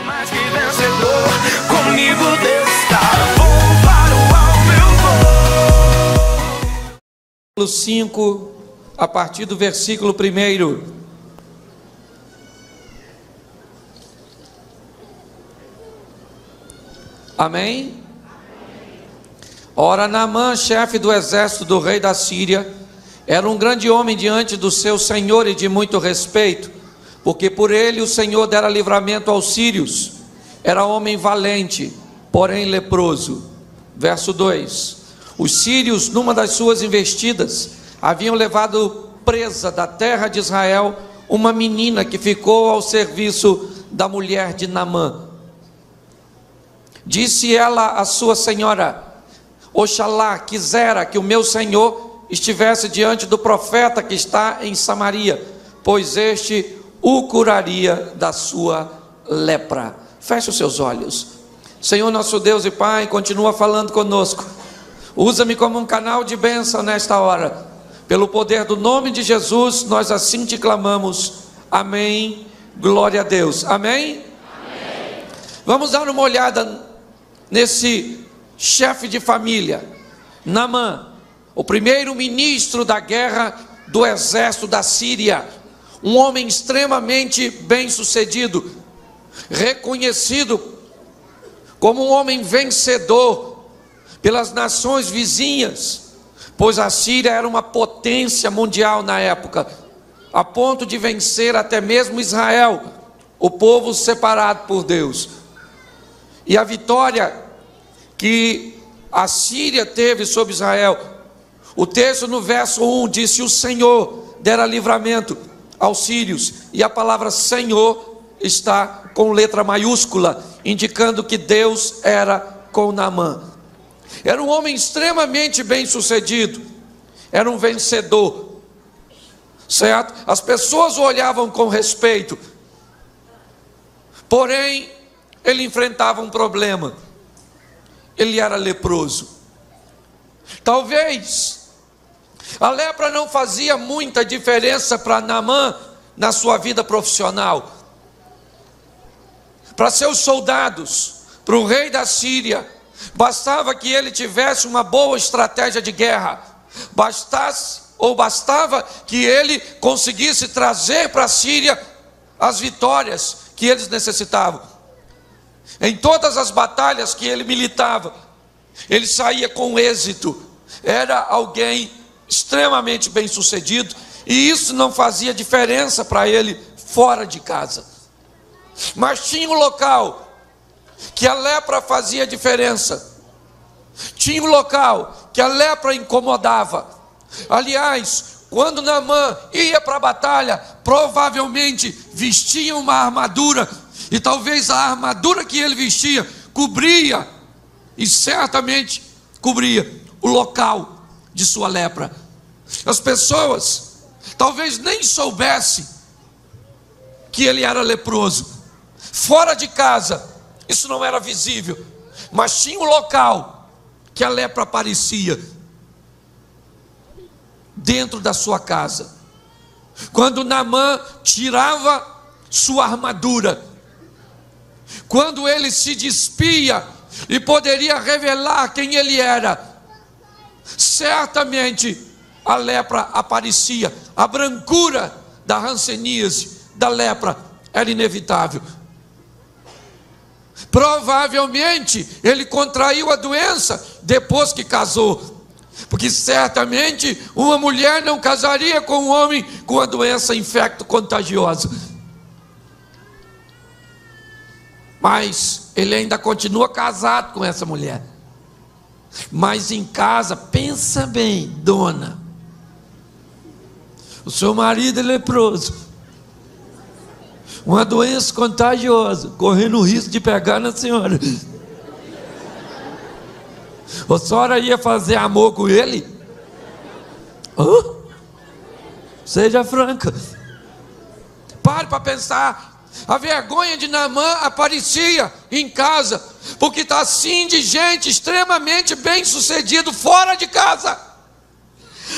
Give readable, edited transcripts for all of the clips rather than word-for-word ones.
Mais que vencedor, comigo Deus está. Vou para o alto, eu vou. 5, a partir do versículo 1. Amém? Ora, Naamã, chefe do exército do rei da Síria, era um grande homem diante do seu senhor e de muito respeito, porque por ele o Senhor dera livramento aos sírios. Era homem valente, porém leproso. Verso 2: os sírios, numa das suas investidas, haviam levado presa da terra de Israel uma menina que ficou ao serviço da mulher de Naamã. Disse ela à sua senhora: oxalá quisera que o meu senhor estivesse diante do profeta que está em Samaria, pois este o curaria da sua lepra. Feche os seus olhos. Senhor nosso Deus e Pai, continua falando conosco. Usa-me como um canal de bênção nesta hora. Pelo poder do nome de Jesus, nós assim te clamamos. Amém. Glória a Deus. Amém? Amém. Vamos dar uma olhada nesse chefe de família, Naamã, o primeiro ministro da guerra do exército da Síria, um homem extremamente bem-sucedido, reconhecido como um homem vencedor pelas nações vizinhas, pois a Síria era uma potência mundial na época, a ponto de vencer até mesmo Israel, o povo separado por Deus. E a vitória que a Síria teve sobre Israel, o texto no verso 1 disse: o Senhor dera livramento aos sírios, e a palavra Senhor está com letra maiúscula, indicando que Deus era com Naamã. Era um homem extremamente bem sucedido, era um vencedor, certo? As pessoas o olhavam com respeito, porém ele enfrentava um problema. Ele era leproso. Talvez a lepra não fazia muita diferença para Naamã na sua vida profissional. Para seus soldados, para o rei da Síria, bastava que ele tivesse uma boa estratégia de guerra, bastava que ele conseguisse trazer para a Síria as vitórias que eles necessitavam. Em todas as batalhas que ele militava, ele saía com êxito. Era alguém extremamente bem sucedido, e isso não fazia diferença para ele fora de casa. Mas tinha um local que a lepra fazia diferença, tinha um local que a lepra incomodava. Aliás, quando Naamã ia para a batalha, provavelmente vestia uma armadura, e talvez a armadura que ele vestia cobria, e certamente cobria, o local de sua lepra. As pessoas talvez nem soubessem que ele era leproso. Fora de casa, isso não era visível, mas tinha um local que a lepra aparecia, dentro da sua casa. Quando Naamã tirava sua armadura, quando ele se despia e poderia revelar quem ele era, certamente a lepra aparecia. A brancura da hanseníase, da lepra, era inevitável. Provavelmente ele contraiu a doença depois que casou, porque certamente uma mulher não casaria com um homem com a doença infecto-contagiosa. Mas ele ainda continua casado com essa mulher. Mas em casa, pensa bem, dona, o seu marido é leproso, uma doença contagiosa, correndo o risco de pegar na senhora. A senhora ia fazer amor com ele? Seja franca. Pare para pensar. A vergonha de Naamã aparecia em casa, porque está assim de gente extremamente bem sucedido fora de casa.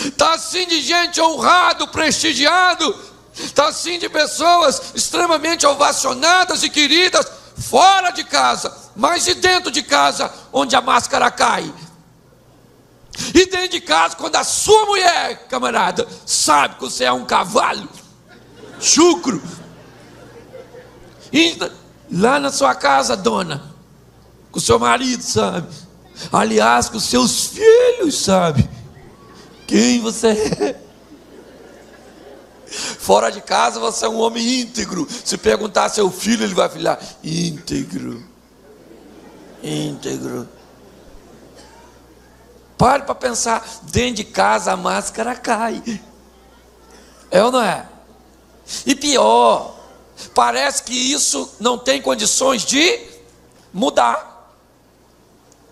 Está assim de gente honrado, prestigiado. Está assim de pessoas extremamente ovacionadas e queridas fora de casa, mas e dentro de casa, onde a máscara cai? E dentro de casa, quando a sua mulher, camarada, sabe que você é um cavalo chucro, e lá na sua casa, dona, com o seu marido, sabe? Aliás, com os seus filhos, sabe? Quem você é? Fora de casa você é um homem íntegro. Se perguntar seu filho, ele vai falar: íntegro. Íntegro. Pare para pensar. Dentro de casa a máscara cai. É ou não é? E pior, parece que isso não tem condições de mudar.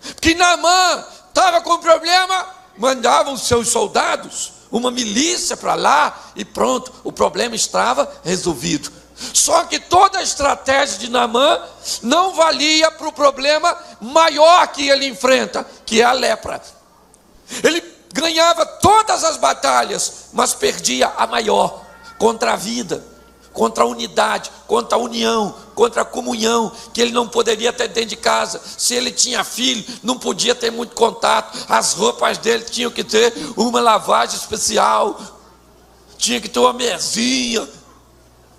Porque Naamã estava com problema, mandavam seus soldados, uma milícia para lá e pronto, o problema estava resolvido. Só que toda a estratégia de Naamã não valia para o problema maior que ele enfrenta, que é a lepra. Ele ganhava todas as batalhas, mas perdia a maior, contra a vida, contra a unidade, contra a união, contra a comunhão, que ele não poderia ter dentro de casa. Se ele tinha filho, não podia ter muito contato, as roupas dele tinham que ter uma lavagem especial, tinha que ter uma mesinha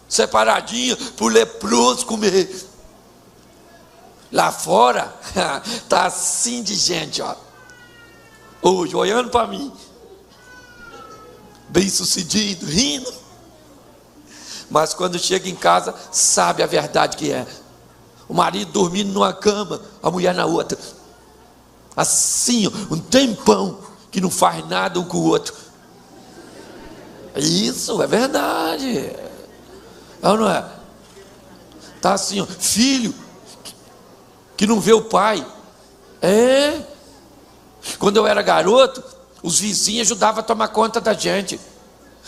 separadinha para o leproso comer. Lá fora está assim de gente, ó, hoje olhando para mim, bem sucedido, rindo. Mas quando chega em casa, sabe a verdade que é. O marido dormindo numa cama, a mulher na outra. Assim, um tempão, que não faz nada um com o outro. Isso é verdade. É ou não é? Está assim, ó, filho que não vê o pai. É. Quando eu era garoto, os vizinhos ajudavam a tomar conta da gente.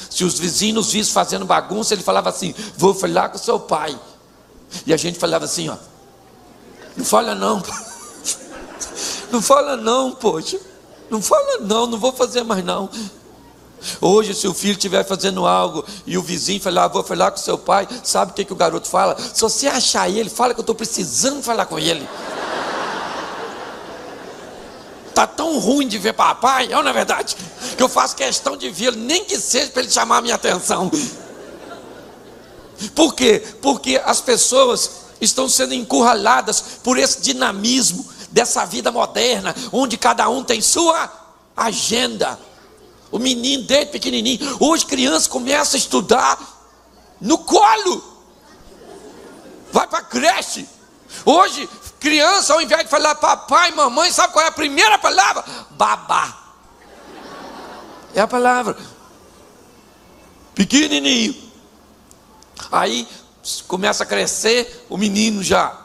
Se os vizinhos nos vissem fazendo bagunça, ele falava assim: vou falar com o seu pai. E a gente falava assim, ó: não fala não. Não fala não, poxa. Não fala não, não vou fazer mais não. Hoje, se o filho estiver fazendo algo e o vizinho falar: vou falar com o seu pai, sabe o que o garoto fala? Se você achar ele, fala que eu estou precisando falar com ele. Está tão ruim de ver papai, é ou não é verdade? Que eu faço questão de vê-lo, nem que seja para ele chamar a minha atenção. Por quê? Porque as pessoas estão sendo encurraladas por esse dinamismo dessa vida moderna, onde cada um tem sua agenda. O menino desde pequenininho, hoje criança começa a estudar no colo, vai para a creche. Hoje, criança, ao invés de falar papai, mamãe, sabe qual é a primeira palavra? Babá. É a palavra. Pequenininho. Aí começa a crescer, o menino já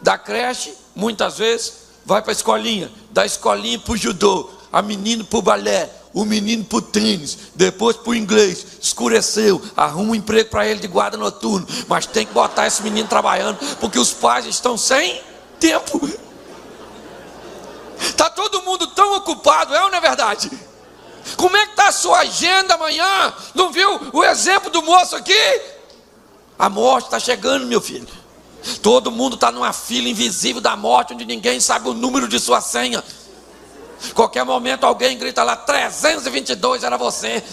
da creche, muitas vezes, vai para a escolinha. Da escolinha para o judô, a menina para o balé, o menino para o tênis, depois para o inglês. Escureceu, arruma um emprego para ele de guarda noturno, mas tem que botar esse menino trabalhando, porque os pais estão sem tempo. Está todo mundo tão ocupado, é ou não é verdade? Como é que está a sua agenda amanhã? Não viu o exemplo do moço aqui? A morte está chegando, meu filho. Todo mundo está numa fila invisível da morte, onde ninguém sabe o número de sua senha. Qualquer momento alguém grita lá: 322, era você.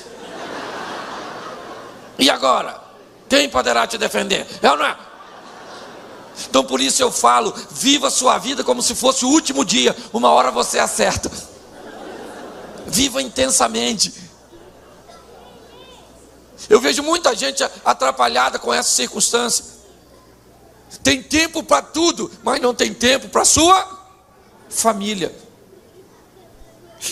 E agora? Quem poderá te defender? É ou não é? Então por isso eu falo: viva a sua vida como se fosse o último dia. Uma hora você acerta. Viva intensamente. Eu vejo muita gente atrapalhada com essa circunstância. Tem tempo para tudo, mas não tem tempo para sua família.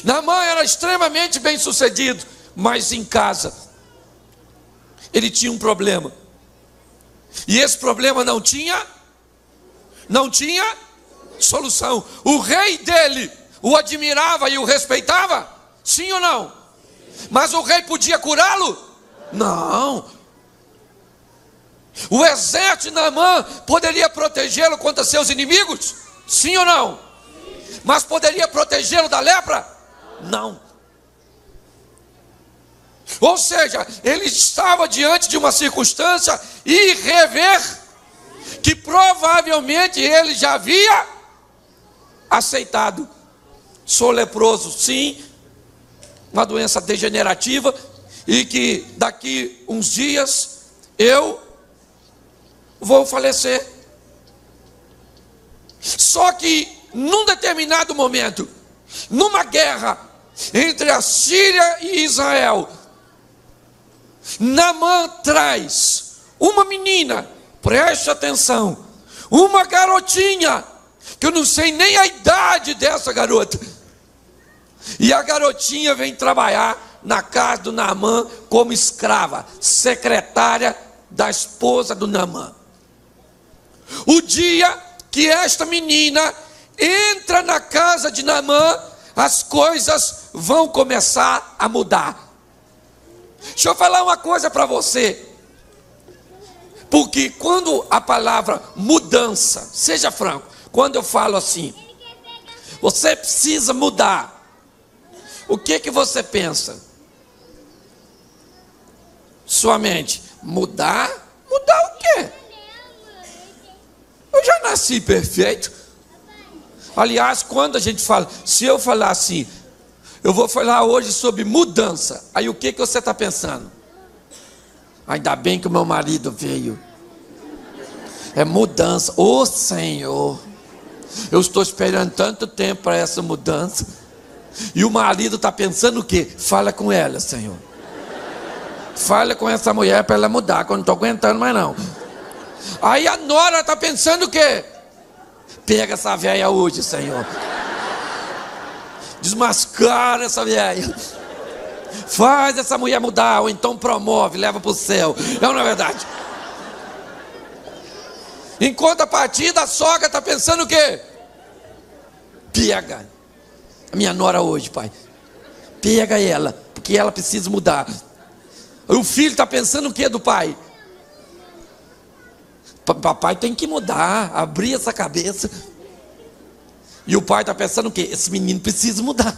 Naamã era extremamente bem sucedido, mas em casa ele tinha um problema. E esse problema não tinha solução. O rei dele o admirava e o respeitava? Sim ou não? Mas o rei podia curá-lo? Não. O exército de Naamã poderia protegê-lo contra seus inimigos? Sim ou não? Mas poderia protegê-lo da lepra? Não. Ou seja, ele estava diante de uma circunstância irreversível. que provavelmente ele já havia aceitado. Sou leproso, sim, uma doença degenerativa, e que daqui uns dias eu vou falecer. Só que num determinado momento, numa guerra entre a Síria e Israel, Naamã traz uma menina, preste atenção, uma garotinha, que eu não sei nem a idade dessa garota, e a garotinha vem trabalhar na casa do Naamã como escrava, secretária da esposa do Naamã. O dia que esta menina entra na casa de Naamã, as coisas vão começar a mudar. Deixa eu falar uma coisa para você, porque quando a palavra mudança, seja franco, quando eu falo assim, você precisa mudar, o que você pensa? Sua mente, mudar? Mudar o quê? Eu já nasci perfeito. Aliás, quando a gente fala, se eu falar assim, eu vou falar hoje sobre mudança, aí o que você está pensando? Ainda bem que o meu marido veio. É mudança. Ô Senhor, eu estou esperando tanto tempo para essa mudança. E o marido está pensando o quê? Fala com ela, Senhor. Fala com essa mulher para ela mudar, que eu não estou aguentando mais não. Aí a nora está pensando o quê? Pega essa velha hoje, Senhor. Desmascara essa velha. Faz essa mulher mudar, ou então promove, leva para o céu. Não é verdade? Em contrapartida, a sogra está pensando o quê? Pega a minha nora hoje, pai. Pega ela, porque ela precisa mudar. O filho está pensando o quê do pai? Papai tem que mudar, abrir essa cabeça. E o pai está pensando o quê? Esse menino precisa mudar.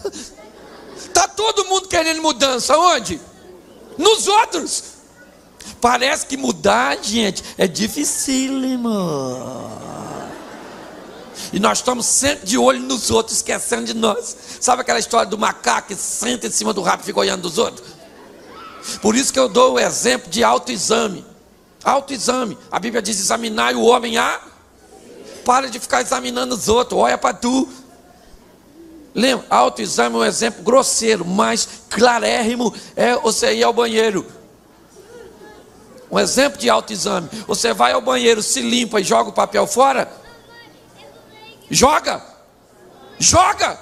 Está todo mundo querendo mudança, onde? Nos outros. Parece que mudar, gente, é dificílimo. E nós estamos sempre de olho nos outros, esquecendo de nós. Sabe aquela história do macaco que senta em cima do rabo e fica olhando dos outros? Por isso que eu dou o exemplo de autoexame. Autoexame. A Bíblia diz: examinar o homem a... Para de ficar examinando os outros, olha para tu. Lembra? Autoexame é um exemplo grosseiro, mas clarérrimo é você ir ao banheiro. Um exemplo de autoexame. Você vai ao banheiro, se limpa e joga o papel fora? Joga? Joga?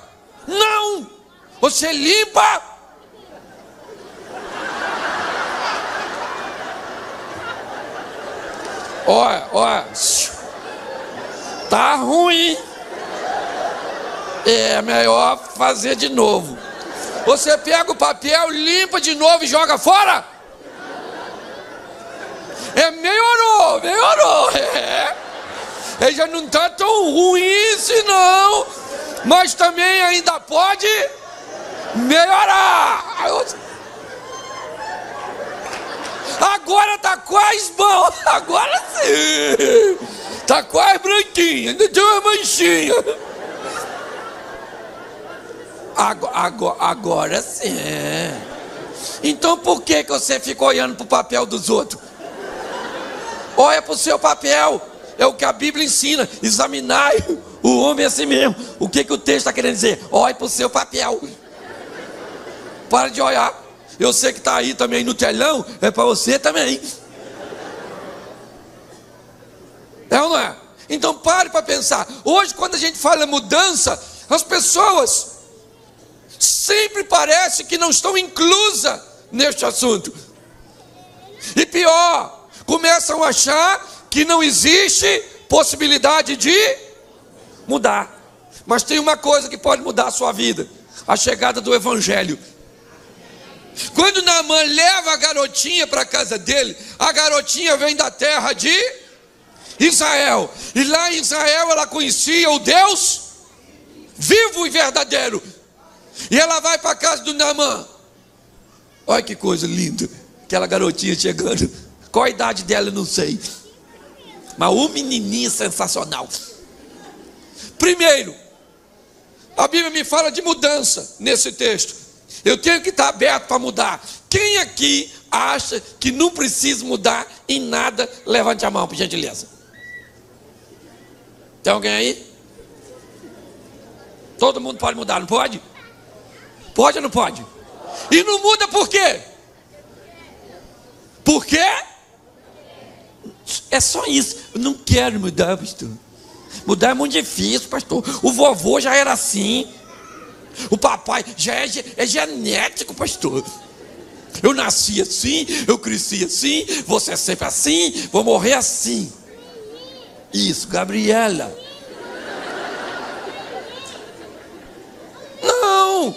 Não! Você limpa. Olha, tá ruim. É melhor fazer de novo. Você pega o papel, limpa de novo e joga fora? Melhorou. Ele já não está tão ruim assim não, mas também ainda pode melhorar. Agora está quase bom, agora sim. Está quase branquinho, ainda tem uma manchinha. Agora sim. Então por que você fica olhando para o papel dos outros? Olha para o seu papel. É o que a Bíblia ensina. Examinar o homem a si mesmo. O que o texto está querendo dizer? Olhe para o seu papel. Para de olhar. Eu sei que está aí também no telão. É para você também. É ou não é? Então pare para pensar. Hoje, quando a gente fala mudança, as pessoas sempre parece que não estão inclusas neste assunto. E pior, começam a achar que não existe possibilidade de mudar. Mas tem uma coisa que pode mudar a sua vida: a chegada do Evangelho. Quando Naamã leva a garotinha para a casa dele, a garotinha vem da terra de Israel. E lá em Israel ela conhecia o Deus vivo e verdadeiro. E ela vai para a casa do Naamã. Olha que coisa linda. Aquela garotinha chegando. Qual a idade dela eu não sei. Mas o menininho sensacional. Primeiro, a Bíblia me fala de mudança nesse texto. Eu tenho que estar aberto para mudar. Quem aqui acha que não precisa mudar em nada? Levante a mão, por gentileza. Tem alguém aí? Todo mundo pode mudar, não pode? Pode ou não pode? E não muda por quê? Por quê? É só isso. Eu não quero mudar, pastor. Mudar é muito difícil, pastor. O vovô já era assim. O papai já é genético, pastor. Eu nasci assim, eu cresci assim, você é sempre assim, vou morrer assim. Isso, Gabriela. Não.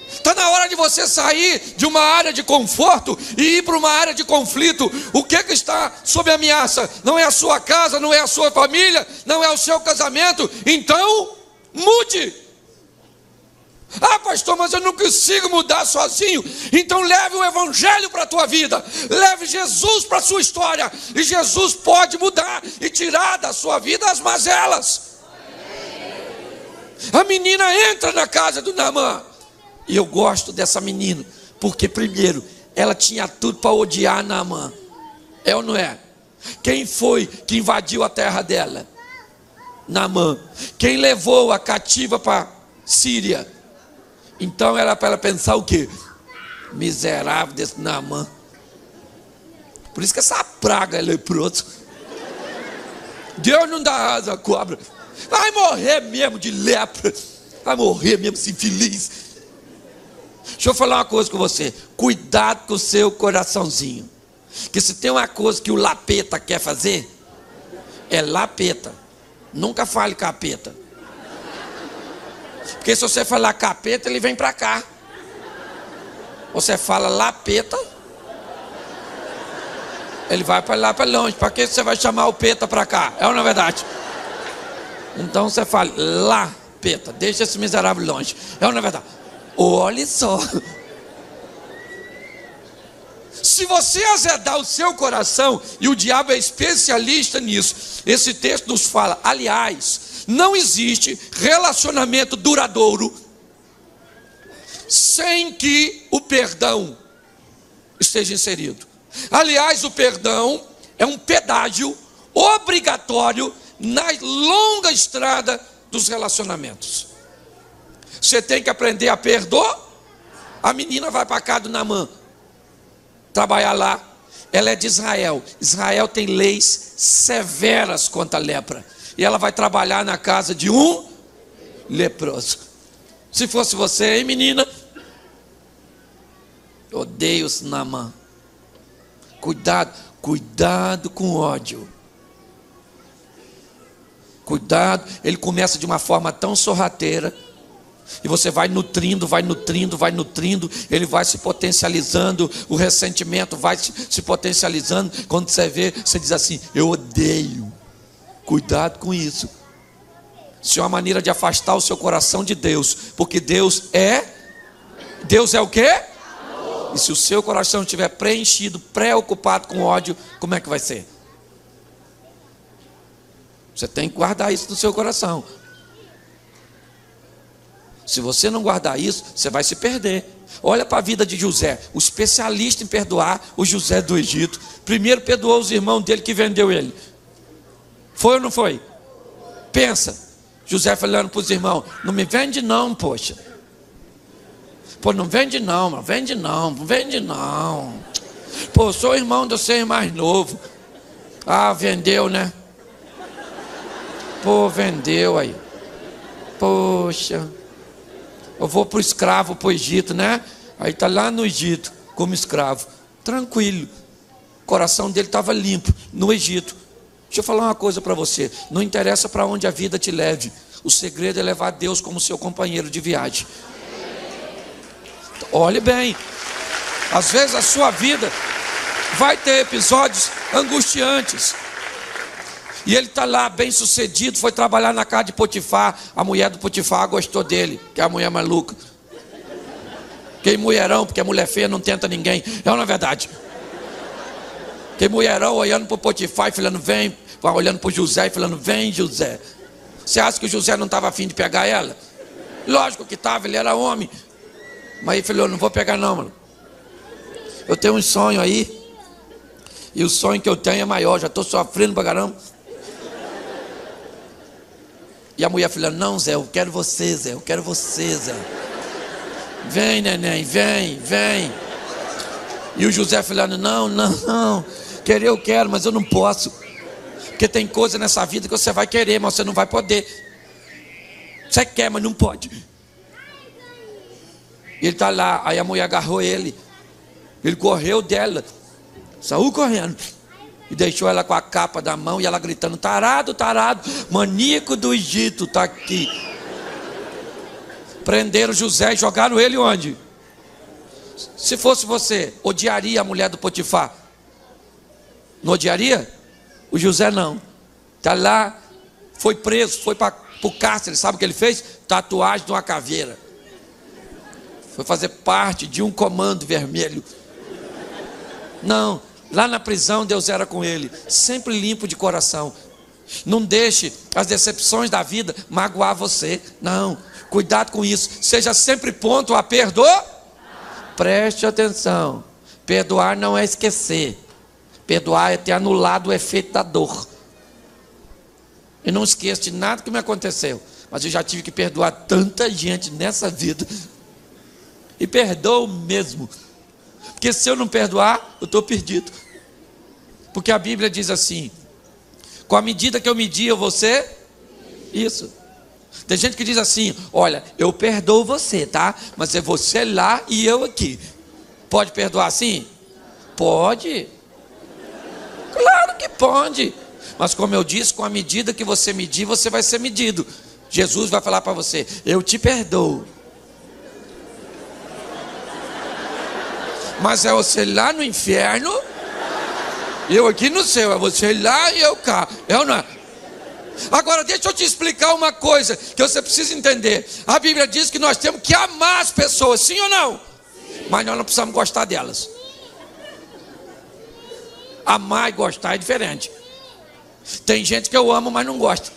Está na hora de você sair de uma área de conforto e ir para uma área de conflito. O que está sob ameaça? Não é a sua casa, não é a sua família, não é o seu casamento. Então, mude. Ah, pastor, mas eu não consigo mudar sozinho. Então leve o evangelho para a tua vida. Leve Jesus para a sua história. E Jesus pode mudar e tirar da sua vida as mazelas. A menina entra na casa do Naamã. E eu gosto dessa menina, porque primeiro, ela tinha tudo para odiar Naamã. É ou não é? Quem foi que invadiu a terra dela? Naamã. Quem levou a cativa para Síria? Então era para ela pensar o quê? Miserável desse Naamã. Por isso que essa praga é leproso. Deus não dá asa à cobra. Vai morrer mesmo de lepra. Vai morrer mesmo se infeliz. Deixa eu falar uma coisa com você. Cuidado com o seu coraçãozinho. Que se tem uma coisa que o lapeta quer fazer, é lapeta. Nunca fale capeta. Porque se você falar capeta, ele vem para cá. Você fala lapeta, ele vai para lá para longe. Para que você vai chamar o peta para cá? É ou não é verdade? Então você fala lapeta. Deixa esse miserável longe. É ou não é verdade? Olha só. Se você azedar o seu coração, e o diabo é especialista nisso, esse texto nos fala, aliás, não existe relacionamento duradouro sem que o perdão esteja inserido. Aliás, o perdão é um pedágio obrigatório na longa estrada dos relacionamentos. Você tem que aprender a perdoar. A menina vai para a casa do Naamã trabalhar lá. Ela é de Israel. Israel tem leis severas contra a lepra. E ela vai trabalhar na casa de um leproso. Se fosse você, hein, menina? Odeio esse Naamã. Cuidado com ódio. Cuidado, ele começa de uma forma tão sorrateira. E você vai nutrindo, ele vai se potencializando, o ressentimento vai se potencializando. Quando você vê, você diz assim, eu odeio. Cuidado com isso. Isso é uma maneira de afastar o seu coração de Deus. Porque Deus é o quê? E se o seu coração estiver preenchido, preocupado com ódio, como é que vai ser? Você tem que guardar isso no seu coração. Se você não guardar isso, você vai se perder. Olha para a vida de José, o especialista em perdoar o José do Egito. Primeiro perdoou os irmãos dele que vendeu ele. Foi ou não foi? Pensa, José falando para os irmãos, não me vende não, poxa. Pô, não vende não, não vende não. Pô, sou irmão de você mais novo. Ah, vendeu, né? Pô, vendeu aí. Poxa. Eu vou para o escravo, para o Egito, né? Aí está lá no Egito, como escravo. Tranquilo. O coração dele estava limpo, no Egito. Deixa eu falar uma coisa para você. Não interessa para onde a vida te leve. O segredo é levar Deus como seu companheiro de viagem. Olhe bem. Às vezes a sua vida vai ter episódios angustiantes. E ele está lá, bem sucedido, foi trabalhar na casa de Potifar. A mulher do Potifar gostou dele, que é a mulher maluca. Que mulherão, porque a mulher feia não tenta ninguém. É ou não é verdade? Que mulherão olhando para o Potifar e falando, vem, olhando para o José e falando, vem, José. Você acha que o José não estava afim de pegar ela? Lógico que estava, ele era homem. Mas ele falou, não vou pegar não, mano. Eu tenho um sonho aí. E o sonho que eu tenho é maior, já estou sofrendo pra caramba. E a mulher falando, não, Zé, eu quero você, Zé, eu quero você, Zé. Vem, neném, vem, vem. E o José falando, não, querer eu quero, mas eu não posso. Porque tem coisa nessa vida que você vai querer, mas você não vai poder. Você quer, mas não pode. E ele está lá, aí a mulher agarrou ele. Ele correu dela, saiu correndo. E deixou ela com a capa da mão e ela gritando, tarado, tarado, maníaco do Egito está aqui. Prenderam José e jogaram ele onde? Se fosse você, odiaria a mulher do Potifar? Não odiaria? O José não. Está lá, foi preso, foi para o cárcere. Sabe o que ele fez? Tatuagem de uma caveira. Foi fazer parte de um comando vermelho. Não, lá na prisão Deus era com ele, sempre limpo de coração. Não deixe as decepções da vida magoar você. Não, cuidado com isso. Seja sempre pronto a perdoar. Preste atenção. Perdoar não é esquecer. Perdoar é ter anulado o efeito da dor. Eu não esqueço de nada que me aconteceu, mas eu já tive que perdoar tanta gente nessa vida. E perdoo mesmo. Porque se eu não perdoar, eu estou perdido. Porque a Bíblia diz assim, com a medida que eu medir, eu vou ser isso. Tem gente que diz assim, olha, eu perdoo você, tá? Mas é você lá e eu aqui. Pode perdoar assim? Pode. Claro que pode. Mas como eu disse, com a medida que você medir, você vai ser medido. Jesus vai falar para você, eu te perdoo. Mas é você lá no inferno, eu aqui no céu, é você lá e eu cá. É ou não é? Agora deixa eu te explicar uma coisa que você precisa entender. A Bíblia diz que nós temos que amar as pessoas, sim ou não? Sim. Mas nós não precisamos gostar delas. Amar e gostar é diferente. Tem gente que eu amo, mas não gosta.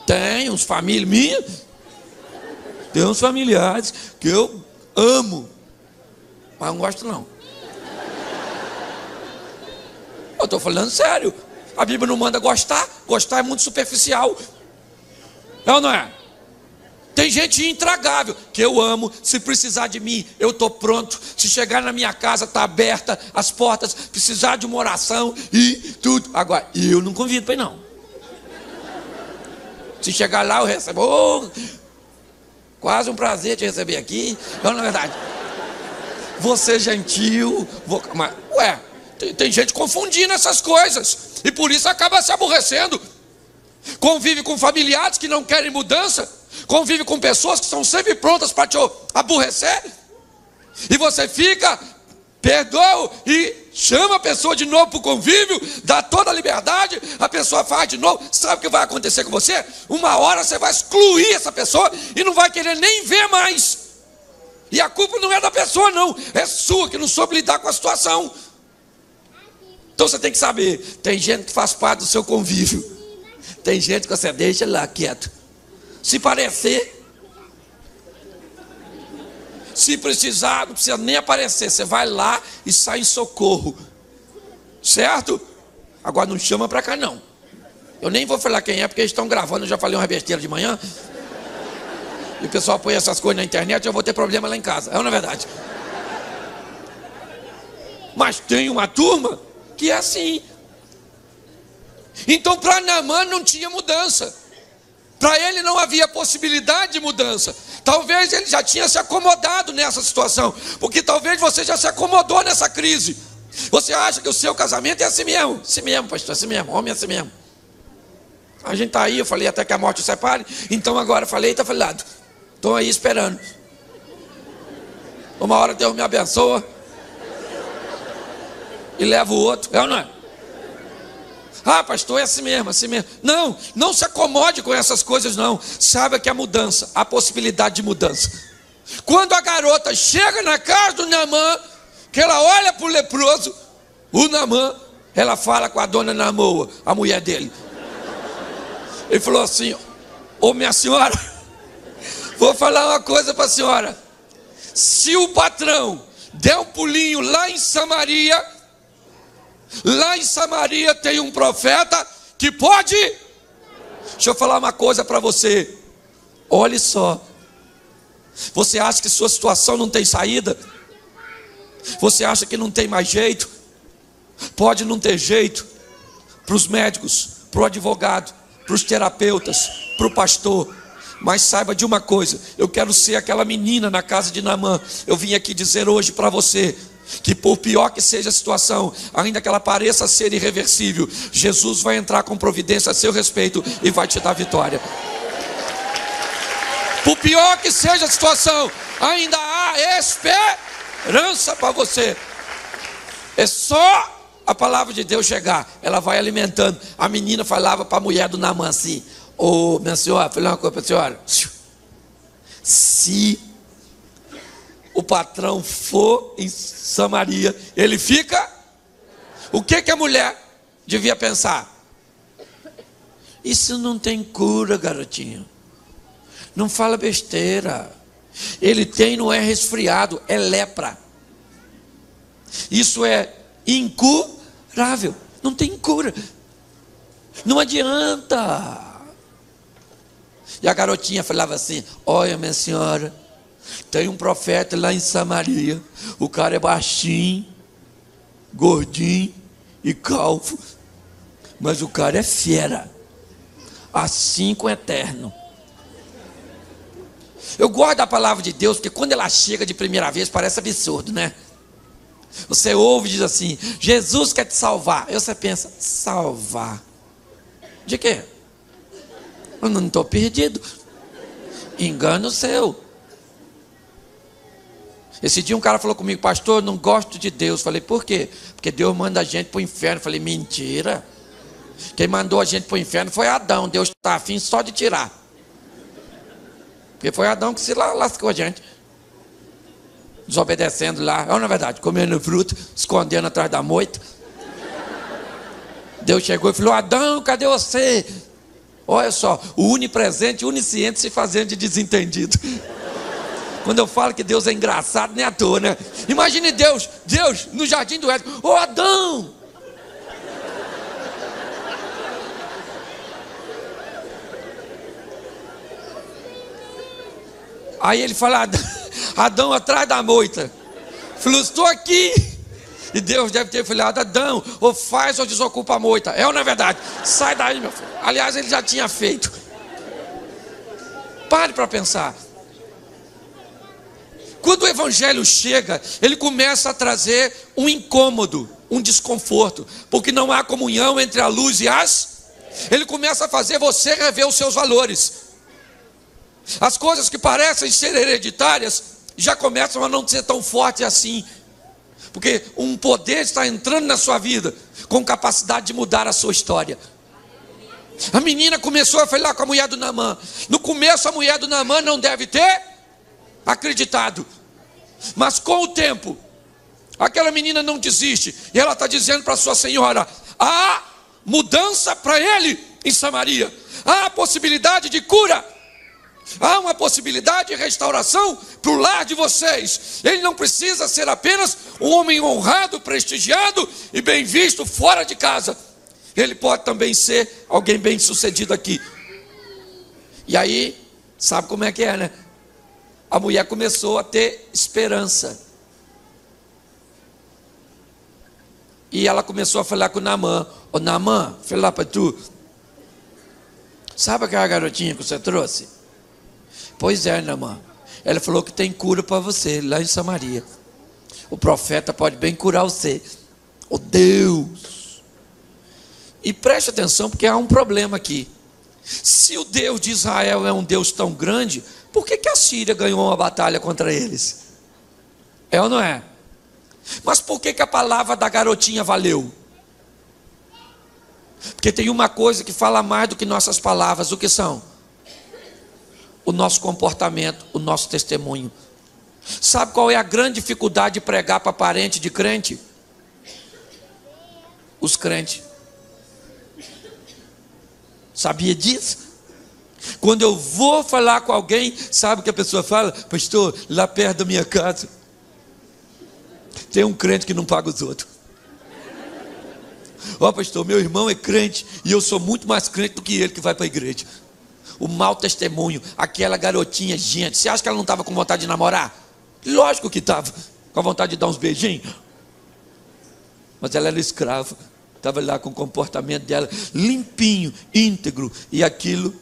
Tem uns famílias minhas, tem uns familiares que eu amo, mas não gosto não. Eu estou falando sério. A Bíblia não manda gostar. Gostar é muito superficial. É ou não é? Tem gente intragável que eu amo. Se precisar de mim, eu estou pronto. Se chegar na minha casa, está aberta as portas. Precisar de uma oração e tudo. Agora, eu não convido para ir não. Se chegar lá, eu recebo. Oh, quase um prazer te receber aqui. Não, na verdade. Você gentil. Mas, ué, tem gente confundindo essas coisas. E por isso acaba se aborrecendo. Convive com familiares que não querem mudança. Convive com pessoas que são sempre prontas para te aborrecer. E você fica, perdoa e chama a pessoa de novo para o convívio. Dá toda a liberdade. A pessoa faz de novo. Sabe o que vai acontecer com você? Uma hora você vai excluir essa pessoa e não vai querer nem ver mais. E a culpa não é da pessoa não. É sua que não soube lidar com a situação. Então você tem que saber, tem gente que faz parte do seu convívio. Tem gente que você deixa lá quieto. Se parecer, se precisar, não precisa nem aparecer. Você vai lá e sai em socorro. Certo? Agora não chama pra cá não. Eu nem vou falar quem é, porque eles estão gravando. Eu já falei uma besteira de manhã. E o pessoal põe essas coisas na internet, eu vou ter problema lá em casa. É ou não é verdade? Mas tem uma turma que é assim. Então para Naamã não tinha mudança. Para ele não havia possibilidade de mudança. Talvez ele já tinha se acomodado nessa situação. Porque talvez você já se acomodou nessa crise. Você acha que o seu casamento é assim mesmo. Assim mesmo, pastor, assim mesmo, homem é assim mesmo. A gente está aí, eu falei até que a morte o separe. Então agora falei, está falado. Estou aí esperando. Uma hora Deus me abençoa e leva o outro. É ou não é? Ah, pastor, é assim mesmo, assim mesmo. Não, não se acomode com essas coisas não. Saiba que a mudança, a possibilidade de mudança. Quando a garota chega na casa do Naamã, que ela olha para o leproso, O Naamã, ela fala com a dona Naamã, a mulher dele. Ele falou assim: ô minha senhora, vou falar uma coisa para a senhora. Se o patrão der um pulinho lá em Samaria tem um profeta que pode. Deixa eu falar uma coisa para você. Olhe só. Você acha que sua situação não tem saída? Você acha que não tem mais jeito? Pode não ter jeito para os médicos, para o advogado, para os terapeutas, para o pastor. Mas saiba de uma coisa: eu quero ser aquela menina na casa de Naamã. Eu vim aqui dizer hoje para você que, por pior que seja a situação, ainda que ela pareça ser irreversível, Jesus vai entrar com providência a seu respeito e vai te dar vitória. Por pior que seja a situação, ainda há esperança para você. É só a palavra de Deus chegar, ela vai alimentando. A menina falava para a mulher do Naamã assim: ô minha senhora, vou falar uma coisa para a senhora. Se o patrão for em Samaria, ele fica. O que a mulher devia pensar? Isso não tem cura, garotinho. Não fala besteira. Ele tem, não é resfriado, é lepra. Isso é incurável. Não tem cura. Não adianta. E a garotinha falava assim: olha minha senhora, tem um profeta lá em Samaria. O cara é baixinho, gordinho e calvo, mas o cara é fera, assim com o eterno. Eu gosto da palavra de Deus, porque quando ela chega de primeira vez parece absurdo, né? Você ouve e diz assim: Jesus quer te salvar. Aí você pensa: salvar de quê? Eu não estou perdido. Engano seu. Esse dia um cara falou comigo: pastor, eu não gosto de Deus. Falei: por quê? Porque Deus manda a gente para o inferno. Falei: mentira. Quem mandou a gente para o inferno foi Adão. Deus está afim só de tirar. Porque foi Adão que se lascou a gente, desobedecendo lá. É na verdade, comendo fruto, escondendo atrás da moita. Deus chegou e falou: Adão, cadê você? Olha só, o onipresente, onisciente se fazendo de desentendido. Quando eu falo que Deus é engraçado, nem à toa, né? Imagine Deus no jardim do Éden: ô Adão! Aí ele fala: Adão atrás da moita. Falou: estou aqui. E Deus deve ter falado: Adão, ou faz ou desocupa a moita. É ou não é verdade? Sai daí, meu filho. Aliás, ele já tinha feito. Pare para pensar. Quando o evangelho chega, ele começa a trazer um incômodo, um desconforto, porque não há comunhão entre a luz e as. Ele começa a fazer você rever os seus valores. As coisas que parecem ser hereditárias já começam a não ser tão fortes assim, porque um poder está entrando na sua vida com capacidade de mudar a sua história. A menina começou a falar com a mulher do Naamã. No começo a mulher do Naamã não deve ter acreditado, mas com o tempo aquela menina não desiste, e ela está dizendo para sua senhora: há mudança para ele em Samaria, há possibilidade de cura, há uma possibilidade de restauração para o lar de vocês. Ele não precisa ser apenas um homem honrado, prestigiado e bem visto fora de casa. Ele pode também ser alguém bem sucedido aqui. E aí, sabe como é que é, né? A mulher começou a ter esperança. E ela começou a falar com o Naamã: ô Naamã, falar para tu, sabe aquela garotinha que você trouxe? Pois é, Naamã. Ela falou que tem cura para você lá em Samaria. O profeta pode bem curar você. Oh Deus! E preste atenção, porque há um problema aqui. Se o Deus de Israel é um Deus tão grande, por que a Síria ganhou uma batalha contra eles? É ou não é? Mas por que a palavra da garotinha valeu? Porque tem uma coisa que fala mais do que nossas palavras. O que são? O nosso comportamento, o nosso testemunho. Sabe qual é a grande dificuldade de pregar para parente de crente? os crentes. Sabia disso? Quando eu vou falar com alguém, sabe o que a pessoa fala? Pastor, lá perto da minha casa tem um crente que não paga os outros. Ó, pastor, meu irmão é crente e eu sou muito mais crente do que ele que vai para a igreja. O mau testemunho, aquela garotinha, gente, você acha que ela não estava com vontade de namorar? Lógico que estava, com a vontade de dar uns beijinhos. Mas ela era escrava, estava lá com o comportamento dela limpinho, íntegro, e aquilo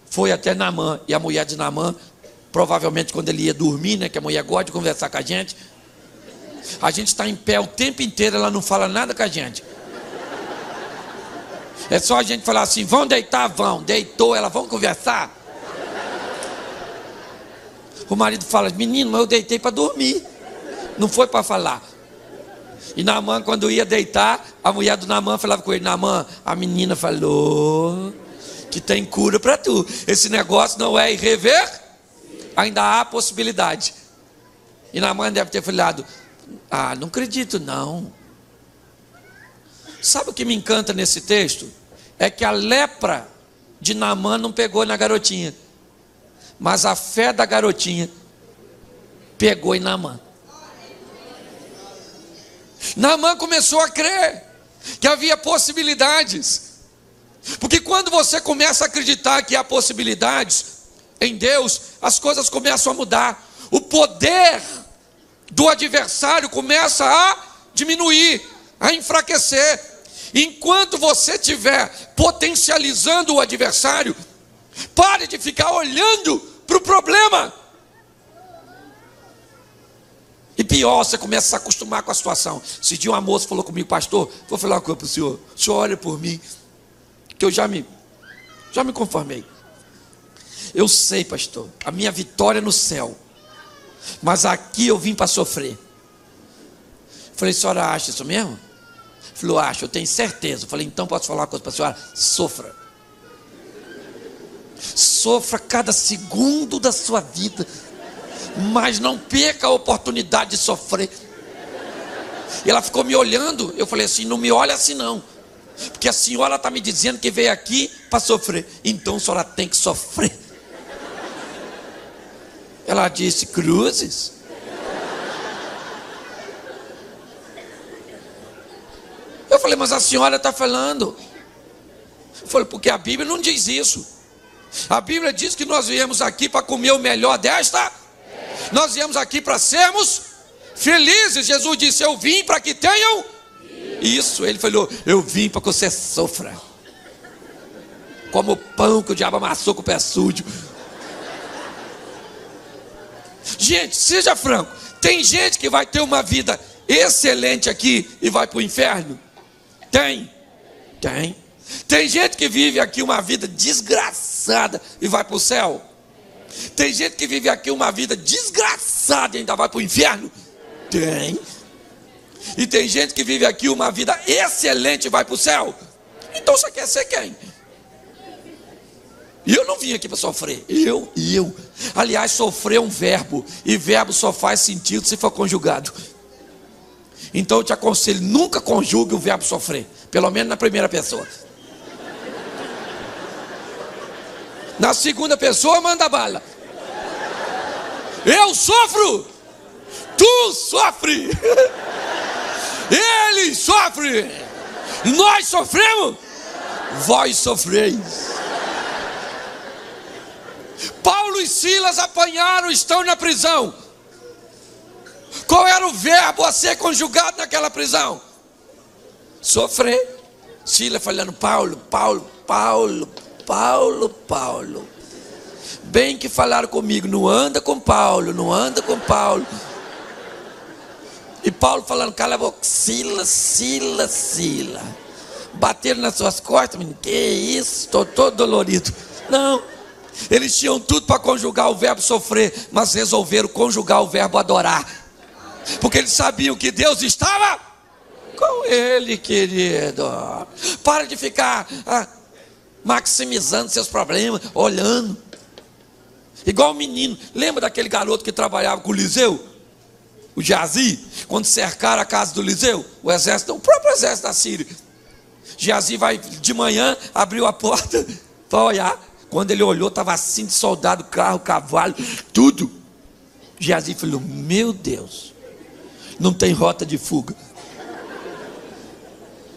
foi até Naamã, e a mulher de Naamã, provavelmente quando ele ia dormir, né, que a mulher gosta de conversar com a gente está em pé o tempo inteiro, ela não fala nada com a gente. É só a gente falar assim, vão deitar, vão. Deitou, ela, vão conversar. O marido fala, menino, mas eu deitei para dormir, não foi para falar. E Naamã, quando ia deitar, a mulher do Naamã falava com ele, Naamã, a menina falou que tem cura para tu. Esse negócio não é irrever, ainda há possibilidade. E Naamã deve ter falado, não acredito não. Sabe o que me encanta nesse texto? É que a lepra de Naamã não pegou na garotinha, mas a fé da garotinha pegou em Naamã. Naamã começou a crer que havia possibilidades, porque quando você começa a acreditar que há possibilidades em Deus, as coisas começam a mudar. O poder do adversário começa a diminuir, a enfraquecer. Enquanto você estiver potencializando o adversário, pare de ficar olhando para o problema. E pior, você começa a se acostumar com a situação. Esse dia uma moça falou comigo, pastor, vou falar uma coisa para o senhor olha por mim, que eu já me conformei. Eu sei, pastor, a minha vitória é no céu, mas aqui eu vim para sofrer. Falei, a senhora acha isso mesmo? Falou, acho, eu tenho certeza. Falei, então posso falar uma coisa para a senhora? Sofra. Sofra cada segundo da sua vida, mas não perca a oportunidade de sofrer. E ela ficou me olhando. Eu falei assim, não me olha assim não, porque a senhora está me dizendo que veio aqui para sofrer, então a senhora tem que sofrer. Ela disse, cruzes? Eu falei, mas a senhora está falando. Eu falei, porque a Bíblia não diz isso. A Bíblia diz que nós viemos aqui para comer o melhor desta. Nós viemos aqui para sermos felizes. Jesus disse, eu vim para que tenham isso. Ele falou, eu vim para que você sofra, como o pão que o diabo amassou com o pé sujo. Gente, seja franco, tem gente que vai ter uma vida excelente aqui e vai para o inferno? Tem. Tem gente que vive aqui uma vida desgraçada e vai para o céu? Tem gente que vive aqui uma vida desgraçada e ainda vai para o inferno? Tem. E tem gente que vive aqui uma vida excelente e vai para o céu? Então você quer ser quem? Eu não vim aqui para sofrer. Eu. Aliás, sofrer é um verbo, e verbo só faz sentido se for conjugado. Então eu te aconselho, nunca conjugue o verbo sofrer, pelo menos na primeira pessoa. Na segunda pessoa, manda bala. Eu sofro, tu sofre, ele sofre, nós sofremos, vós sofreis. Paulo e Silas apanharam, estão na prisão. Qual era o verbo a ser conjugado naquela prisão? Sofrer. Silas falando, Paulo. Bem que falaram comigo, não anda com Paulo. E Paulo falando, cala a boca, Silas. Bateram nas suas costas, menino, que isso, estou todo dolorido. Não, eles tinham tudo para conjugar o verbo sofrer, mas resolveram conjugar o verbo adorar, porque eles sabiam que Deus estava com ele, querido. Para de ficar maximizando seus problemas, olhando igual o menino. Lembra daquele garoto que trabalhava com o Liseu? o Geazi, quando cercaram a casa do Eliseu, o próprio exército da Síria. Geazi vai de manhã, abriu a porta para olhar. Quando ele olhou, estava assim de soldado, carro, cavalo, tudo. Geazi falou: meu Deus, não tem rota de fuga.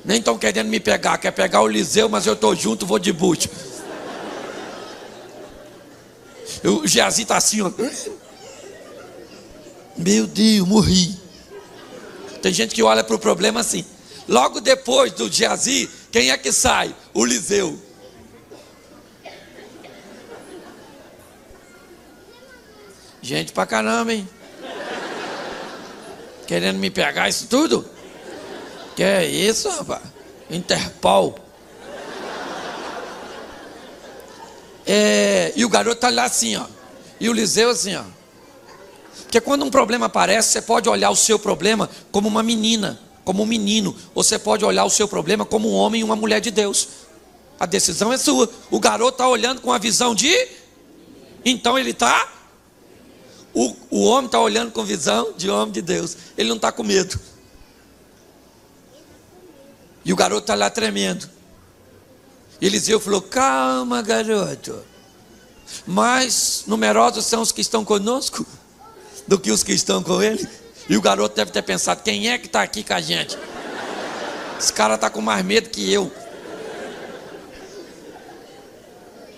Nem estão querendo me pegar, quer pegar o Eliseu, mas eu estou junto, vou de bucho. O Geazi está assim, ó. Meu Deus, morri. Tem gente que olha para o problema assim. Logo depois do Geazi, quem é que sai? O Eliseu. Gente pra caramba, hein? Querendo me pegar isso tudo? Que é isso, rapaz? Interpol. E o garoto tá lá assim, ó. E o Eliseu assim, ó. Porque quando um problema aparece, você pode olhar o seu problema como uma menina, como um menino. Ou você pode olhar o seu problema como um homem e uma mulher de Deus. A decisão é sua. O garoto está olhando com a visão de... Então ele está... O homem está olhando com visão de homem de Deus. Ele não está com medo. E o garoto está lá tremendo. Eliseu falou: calma, garoto. Mais numerosos são os que estão conosco do que os que estão com ele. E o garoto deve ter pensado: quem é que está aqui com a gente? Esse cara está com mais medo que eu.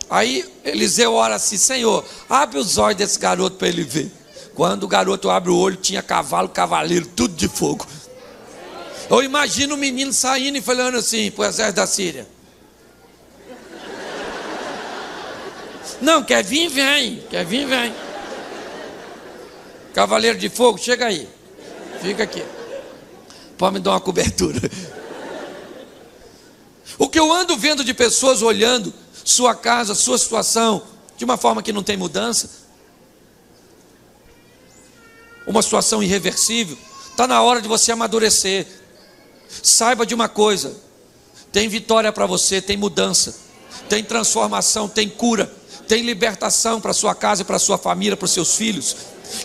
Aí Eliseu ora assim: Senhor, abre os olhos desse garoto para ele ver. Quando o garoto abre o olho, tinha cavalo, cavaleiro, tudo de fogo. Eu imagino o menino saindo e falando assim para o exército da Síria: não, quer vir, vem. Quer vir, vem. Cavaleiro de fogo, chega aí. Fica aqui. Pode me dar uma cobertura. O que eu ando vendo de pessoas olhando sua casa, sua situação, de uma forma que não tem mudança, uma situação irreversível, está na hora de você amadurecer. Saiba de uma coisa: tem vitória para você, tem mudança, tem transformação, tem cura, tem libertação para sua casa e para sua família, para os seus filhos.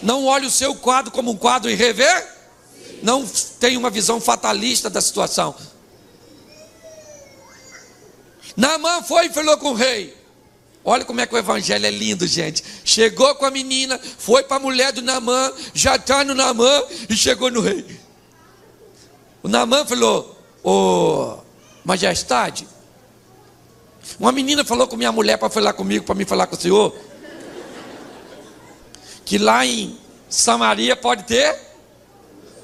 Não olhe o seu quadro como um quadro irreversível. Não tenha uma visão fatalista da situação. Naamã foi e falou com o rei. Olha como é que o evangelho é lindo, gente. Chegou com a menina, foi para a mulher do Naamã, já está no Naamã e chegou no rei. O Naamã falou: ô majestade, uma menina falou com minha mulher para falar comigo, para me falar com o senhor, que lá em Samaria pode ter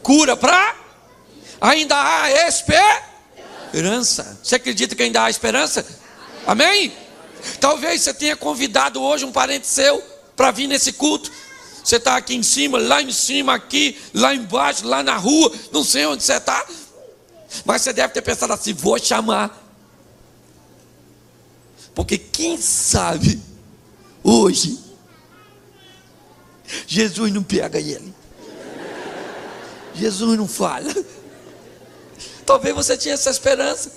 cura para... Ainda há esperança. Você acredita que ainda há esperança? Amém? Talvez você tenha convidado hoje um parente seu para vir nesse culto. Você está aqui em cima, lá em cima, aqui, lá embaixo, lá na rua, não sei onde você está. Mas você deve ter pensado assim: vou chamar. Porque quem sabe hoje Jesus não pega ele. Jesus não fala. Talvez você tinha essa esperança,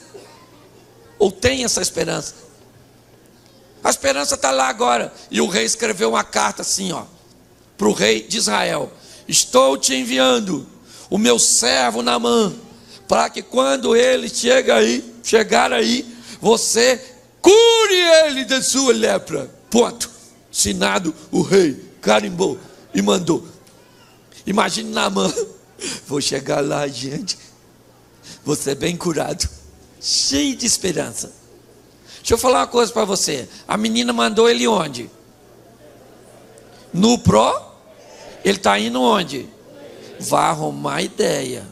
ou tenha essa esperança. A esperança está lá agora. E o rei escreveu uma carta assim, ó, para o rei de Israel: estou te enviando o meu servo Naamã, para que quando ele chegar aí, você cure ele de sua lepra. Ponto. Assinado o rei, carimbou e mandou. Imagine Naamã: vou chegar lá, gente, vou ser bem curado, cheio de esperança. Deixa eu falar uma coisa para você. A menina mandou ele onde? No pró. Ele está indo onde? Vai arrumar ideia.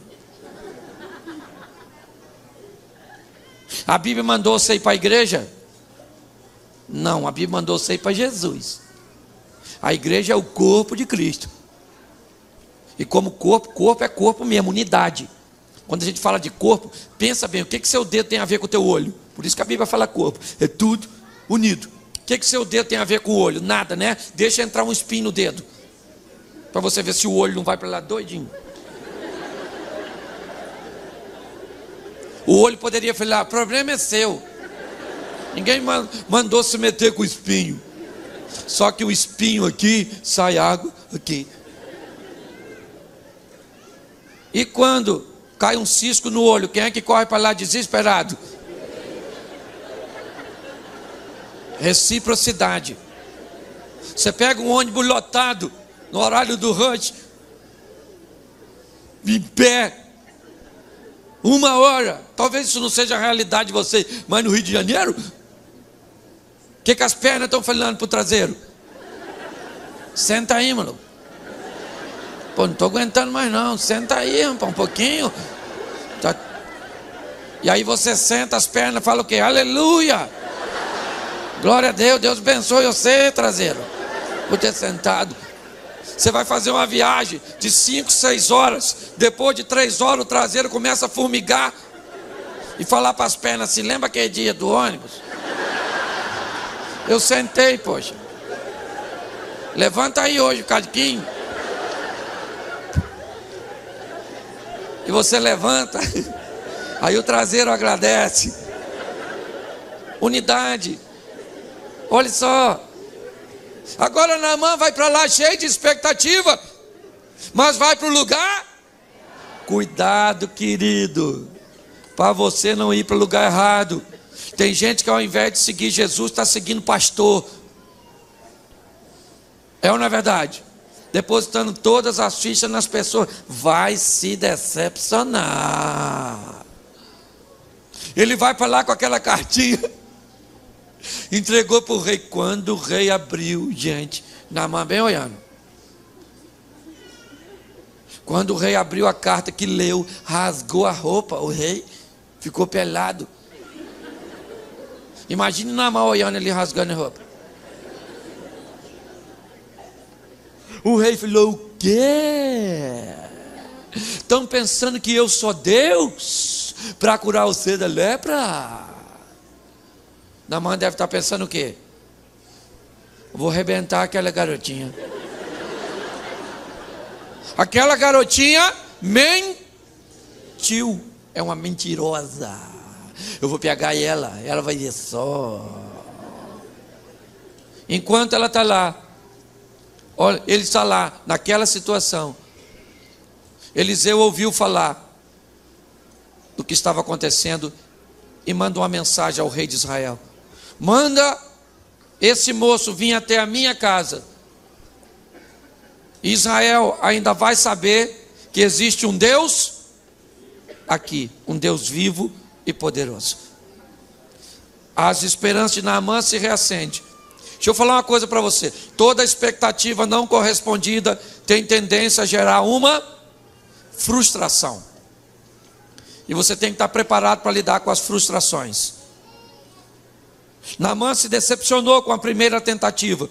A Bíblia mandou você ir para a igreja? Não, a Bíblia mandou você ir para Jesus. A igreja é o corpo de Cristo. E como corpo é corpo mesmo, unidade. Quando a gente fala de corpo, pensa bem: o que seu dedo tem a ver com o teu olho? Por isso que a Bíblia fala corpo. É tudo unido. O que seu dedo tem a ver com o olho? Nada, né? Deixa entrar um espinho no dedo, para você ver se o olho não vai para lá doidinho. O olho poderia falar: o problema é seu. Ninguém mandou se meter com o espinho. Só que o espinho aqui, sai água aqui. E quando cai um cisco no olho, quem é que corre para lá desesperado? Reciprocidade. Você pega um ônibus lotado no horário do rush, em pé, 1 hora. Talvez isso não seja a realidade de você, mas no Rio de Janeiro, o que as pernas estão falando para o traseiro? Senta aí, mano. Pô, não estou aguentando mais não. Senta aí, rapaz, um pouquinho. E aí você senta, as pernas falam o quê? Aleluia! Glória a Deus, Deus abençoe você, traseiro, por ter sentado. Você vai fazer uma viagem de 5, 6 horas. Depois de 3 horas o traseiro começa a formigar e falar para as pernas assim: lembra aquele dia do ônibus? Eu sentei, poxa. Levanta aí hoje, Cadiquinho. E você levanta. Aí o traseiro agradece. Unidade. Olha só. Agora Naamã vai para lá cheio de expectativa, mas vai para o lugar. Cuidado, querido, para você não ir para o lugar errado. Tem gente que ao invés de seguir Jesus está seguindo pastor. É ou não é verdade? Depositando todas as fichas nas pessoas. Vai se decepcionar. Ele vai para lá com aquela cartinha, entregou para o rei. Quando o rei abriu, gente, Naamã bem olhando. Quando o rei abriu a carta que leu, rasgou a roupa. O rei ficou pelado. Imagine Naamã olhando ele rasgando a roupa. O rei falou: o quê? Estão pensando que eu sou Deus para curar você da lepra? Naamã deve estar pensando o quê? Vou arrebentar aquela garotinha. Aquela garotinha mentiu. É uma mentirosa. Eu vou pegar ela vai ver só. Enquanto ela está lá, olha, ele está lá, naquela situação. Eliseu ouviu falar do que estava acontecendo e manda uma mensagem ao rei de Israel: manda esse moço vir até a minha casa. Israel ainda vai saber que existe um Deus aqui, um Deus vivo e poderoso. As esperanças de Naamã se reacendem. Deixa eu falar uma coisa para você: toda expectativa não correspondida tem tendência a gerar uma frustração. E você tem que estar preparado para lidar com as frustrações. Naamã se decepcionou com a primeira tentativa,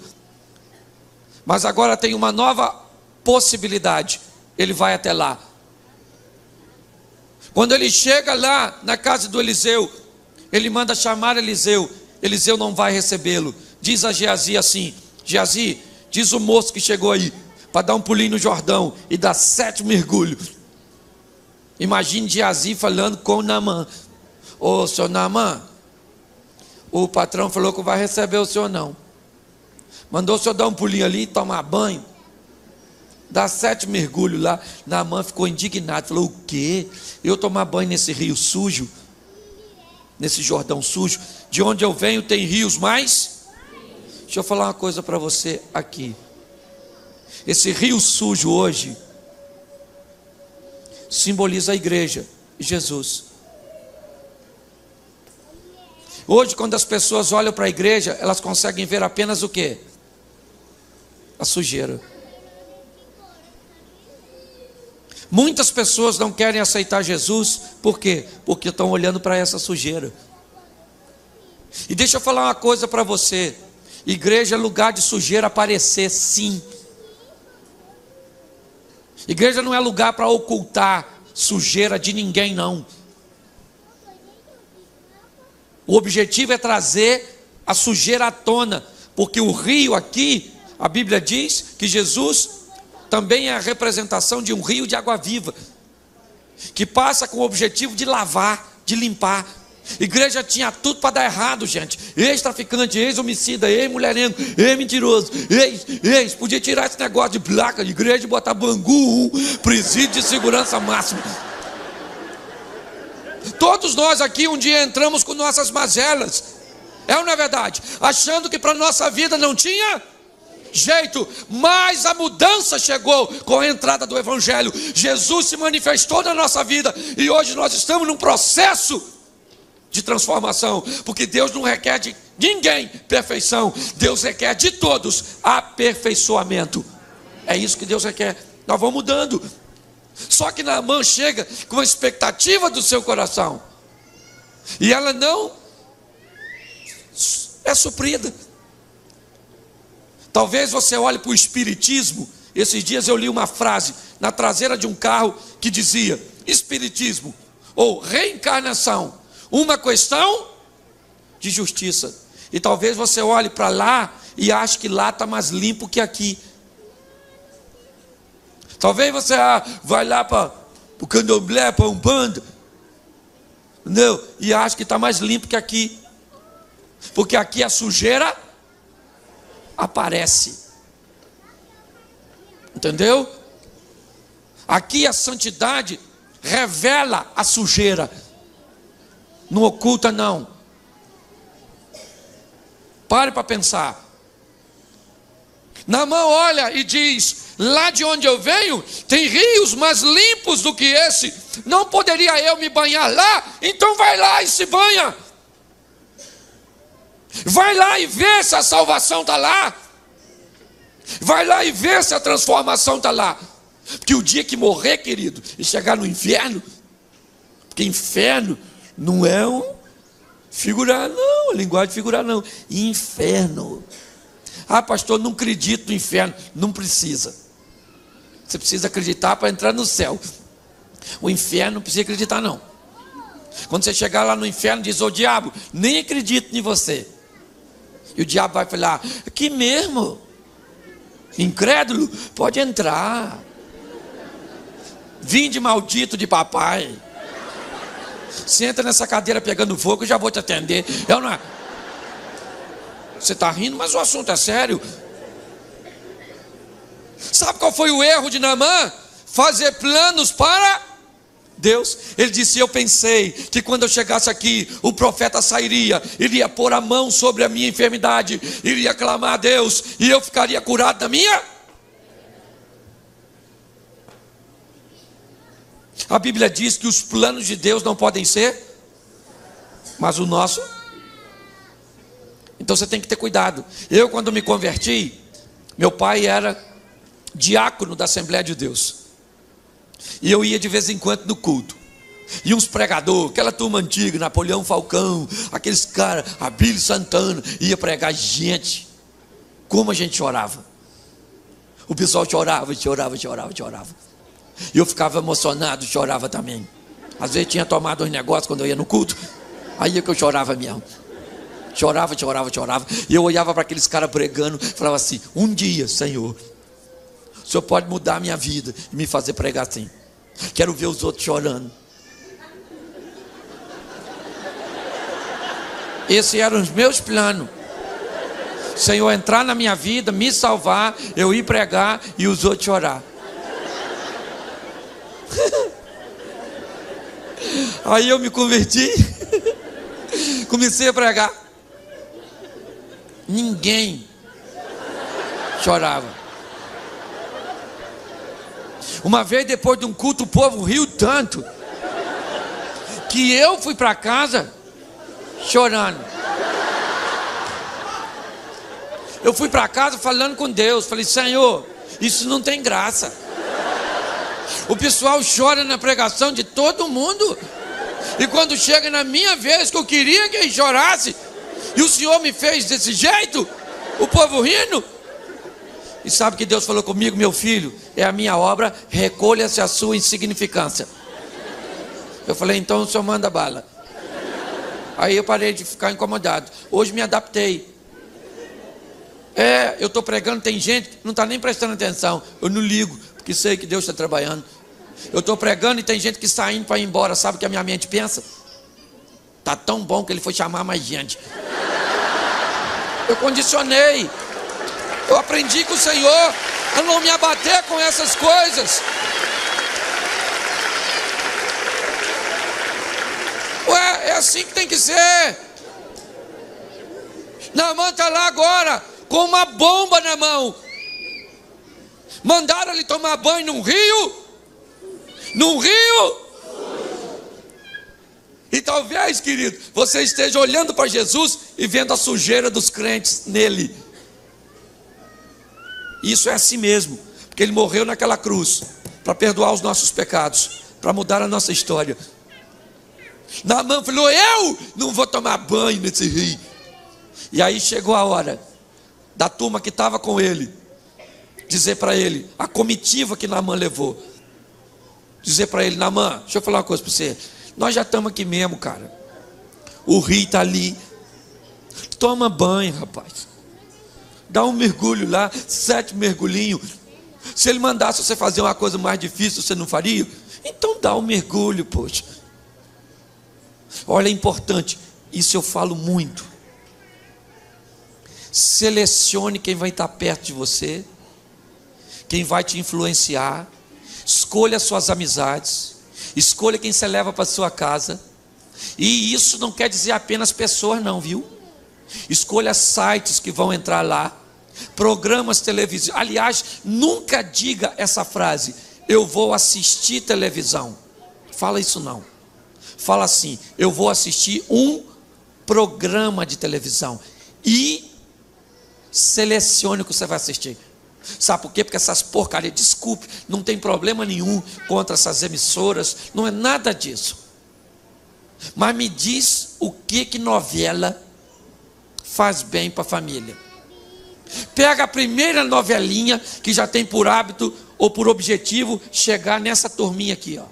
mas agora tem uma nova possibilidade. Ele vai até lá. Quando ele chega lá na casa do Eliseu, ele manda chamar Eliseu. Eliseu não vai recebê-lo. Diz a Geazi assim: Geazi, diz o moço que chegou aí para dar um pulinho no Jordão e dar 7 mergulhos. Imagine Geazi falando com Naamã: ô senhor Naamã, o patrão falou que vai receber o senhor não. Mandou o senhor dar um pulinho ali, tomar banho, dar 7 mergulhos lá. Naamã ficou indignado, falou: o quê? Eu tomar banho nesse rio sujo? Nesse Jordão sujo? De onde eu venho tem rios mais? Deixa eu falar uma coisa para você aqui. Esse rio sujo hoje simboliza a igreja e Jesus. Hoje, quando as pessoas olham para a igreja, elas conseguem ver apenas o quê? A sujeira. Muitas pessoas não querem aceitar Jesus. Por quê? Porque estão olhando para essa sujeira. E deixa eu falar uma coisa para você: igreja é lugar de sujeira aparecer, sim. Igreja não é lugar para ocultar sujeira de ninguém, não. O objetivo é trazer a sujeira à tona, porque o rio aqui, a Bíblia diz que Jesus também é a representação de um rio de água viva, que passa com o objetivo de lavar, de limpar. Igreja tinha tudo para dar errado, gente. Ex-traficante, ex-homicida, ex-mulherengo, ex-mentiroso, ex. Podia tirar esse negócio de placa de igreja e botar Bangu 1, presídio de segurança máxima. Todos nós aqui um dia entramos com nossas mazelas. É ou não é verdade? Achando que para a nossa vida não tinha jeito, mas a mudança chegou com a entrada do Evangelho. Jesus se manifestou na nossa vida e hoje nós estamos num processo de transformação, porque Deus não requer de ninguém perfeição, Deus requer de todos aperfeiçoamento. É isso que Deus requer. Nós vamos mudando. Só que Naamã chega com a expectativa do seu coração e ela não é suprida. Talvez você olhe para o espiritismo. Esses dias eu li uma frase na traseira de um carro que dizia: espiritismo ou reencarnação, uma questão de justiça. E talvez você olhe para lá e ache que lá está mais limpo que aqui. Talvez você vai lá para o candomblé, para Umbanda, entendeu? E ache que está mais limpo que aqui. Porque aqui a sujeira aparece. Entendeu? Aqui a santidade revela a sujeira. Não oculta não. Pare para pensar. Naamã olha e diz: lá de onde eu venho tem rios mais limpos do que esse. Não poderia eu me banhar lá? Então vai lá e se banha. Vai lá e vê se a salvação está lá. Vai lá e vê se a transformação está lá. Porque o dia que morrer, querido, e chegar no inferno, porque inferno não é um figurar, não, a linguagem de figurar, não. Inferno. Ah, pastor, não acredito no inferno. Não precisa. Você precisa acreditar para entrar no céu. O inferno não precisa acreditar, não. Quando você chegar lá no inferno, diz: ô diabo, nem acredito em você. E o diabo vai falar: aqui mesmo, incrédulo, pode entrar. Vinde maldito de papai. Senta nessa cadeira pegando fogo, eu já vou te atender. Eu não... Você está rindo, mas o assunto é sério. Sabe qual foi o erro de Naamã? Fazer planos para Deus. Ele disse: eu pensei que quando eu chegasse aqui, o profeta sairia, iria pôr a mão sobre a minha enfermidade, iria clamar a Deus, e eu ficaria curado da minha. A Bíblia diz que os planos de Deus não podem ser, mas o nosso. Então você tem que ter cuidado. Eu, quando me converti, meu pai era diácono da Assembleia de Deus, e eu ia de vez em quando no culto. E uns pregadores, aquela turma antiga, Napoleão Falcão, aqueles caras, Abílio Santana, ia pregar. Gente, como a gente chorava. O pessoal chorava. E eu ficava emocionado, chorava também. Às vezes tinha tomado uns negócios quando eu ia no culto, aí é que eu chorava mesmo. Chorava. E eu olhava para aqueles caras pregando, falava assim: um dia, Senhor, o Senhor pode mudar a minha vida e me fazer pregar assim. Quero ver os outros chorando. Esses eram os meus planos. Senhor, entrar na minha vida, me salvar, eu ir pregar e os outros chorar. Aí eu me converti, comecei a pregar. Ninguém chorava. Uma vez, depois de um culto, o povo riu tanto que eu fui para casa chorando. Eu fui para casa falando com Deus. Falei: Senhor, isso não tem graça. O pessoal chora na pregação de todo mundo, e quando chega na minha vez, que eu queria que ele chorasse, e o Senhor me fez desse jeito, o povo rindo. E sabe que Deus falou comigo: meu filho, é a minha obra, recolha-se a sua insignificância. Eu falei: então o Senhor manda bala. Aí eu parei de ficar incomodado. Hoje me adaptei. Eu estou pregando, tem gente que não está nem prestando atenção. Eu não ligo, porque sei que Deus está trabalhando. Eu estou pregando e tem gente que está indo para ir embora. Sabe o que a minha mente pensa? Tá tão bom que ele foi chamar mais gente. Eu condicionei. Eu aprendi com o Senhor a não me abater com essas coisas. Ué, é assim que tem que ser. Naamã está lá agora, com uma bomba na mão. Mandaram ele tomar banho num rio. Num rio. E talvez, querido, você esteja olhando para Jesus e vendo a sujeira dos crentes nele. Isso é assim mesmo, porque ele morreu naquela cruz para perdoar os nossos pecados, para mudar a nossa história. Naamã falou: eu não vou tomar banho nesse rio. E aí chegou a hora da turma que estava com ele dizer para ele, a comitiva que Naamã levou, dizer para ele: Naamã, deixa eu falar uma coisa para você. Nós já estamos aqui mesmo, cara. O rio está ali. Toma banho, rapaz. Dá um mergulho lá, 7 mergulhinhos. Se ele mandasse você fazer uma coisa mais difícil, você não faria? Então dá um mergulho, poxa. Olha, é importante. Isso eu falo muito. Selecione quem vai estar perto de você, quem vai te influenciar. Escolha suas amizades. Escolha quem você leva para sua casa. E isso não quer dizer apenas pessoas não, viu? Escolha sites que vão entrar lá, programas televisivos. Aliás, nunca diga essa frase: eu vou assistir televisão. Fala isso não. Fala assim: eu vou assistir um programa de televisão. E selecione o que você vai assistir. Sabe por quê? Porque essas porcarias, desculpe, não tem problema nenhum contra essas emissoras, não é nada disso. Mas me diz o que novela faz bem para a família. Pega a primeira novelinha que já tem por hábito ou por objetivo chegar nessa turminha aqui, ó.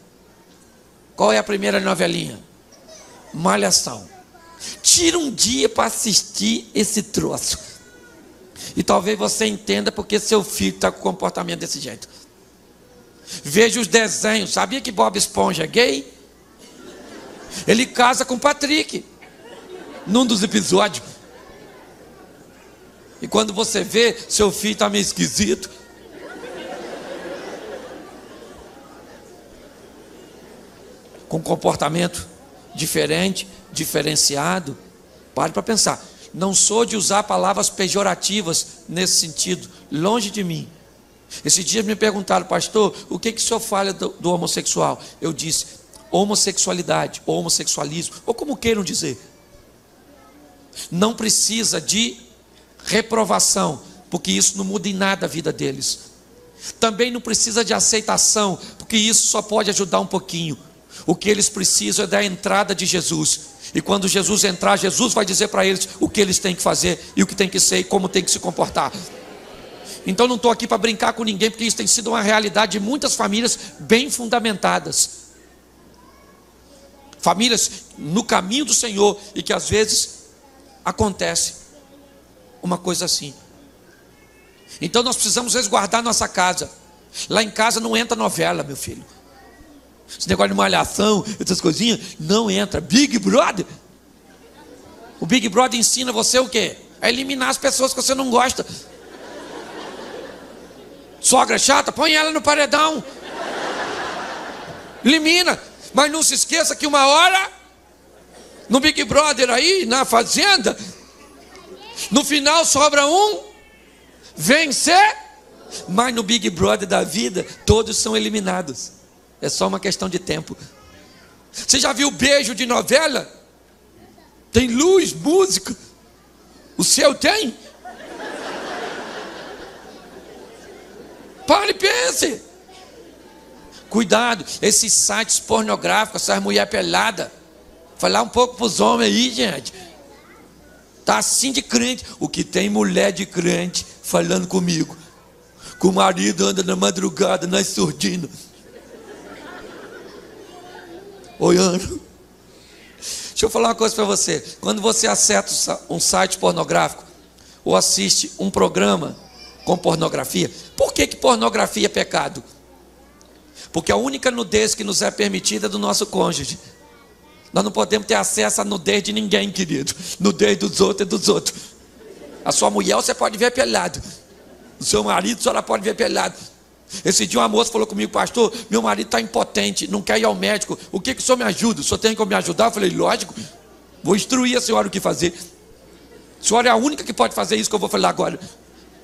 Qual é a primeira novelinha? Malhação. Tira um dia para assistir esse troço. E talvez você entenda porque seu filho está com comportamento desse jeito. Veja os desenhos. Sabia que Bob Esponja é gay? Ele casa com Patrick num dos episódios. E quando você vê, seu filho está meio esquisito. Com comportamento diferente, diferenciado. Pare para pensar. Não sou de usar palavras pejorativas nesse sentido, longe de mim. Esses dias me perguntaram: pastor, o que o senhor fala do homossexual? Eu disse: homossexualidade, ou homossexualismo, ou como queiram dizer, não precisa de reprovação, porque isso não muda em nada a vida deles. Também não precisa de aceitação, porque isso só pode ajudar um pouquinho. O que eles precisam é da entrada de Jesus. E quando Jesus entrar, Jesus vai dizer para eles o que eles têm que fazer, e o que tem que ser, e como tem que se comportar. Então não estou aqui para brincar com ninguém, porque isso tem sido uma realidade de muitas famílias bem fundamentadas. Famílias no caminho do Senhor, e que às vezes acontece uma coisa assim. Então nós precisamos resguardar nossa casa. Lá em casa não entra novela, meu filho. Esse negócio de malhação, essas coisinhas, não entra. Big Brother. O Big Brother ensina você o quê? A eliminar as pessoas que você não gosta. Sogra chata, põe ela no paredão. Elimina. Mas não se esqueça que uma hora, no Big Brother aí, na fazenda, no final sobra um vencer. Mas no Big Brother da vida, todos são eliminados. É só uma questão de tempo. Você já viu beijo de novela? Tem luz, música. O seu tem? Pare e pense. Cuidado, esses sites pornográficos, essas mulheres peladas. Falar um pouco para os homens aí, gente. Tá assim de crente. O que tem mulher de crente falando comigo. Que o marido anda na madrugada, nas surdinas. Olhando. Deixa eu falar uma coisa para você. Quando você acessa um site pornográfico ou assiste um programa com pornografia, por que pornografia é pecado? Porque a única nudez que nos é permitida é do nosso cônjuge. Nós não podemos ter acesso à nudez de ninguém, querido. Nudez dos outros é dos outros. A sua mulher você pode ver pelado. O seu marido a senhora pode ver pelado. Esse dia uma moça falou comigo: pastor, meu marido está impotente, não quer ir ao médico. O que o senhor me ajuda? O senhor tem como me ajudar? Eu falei: lógico, vou instruir a senhora o que fazer. A senhora é a única que pode fazer isso que eu vou falar agora.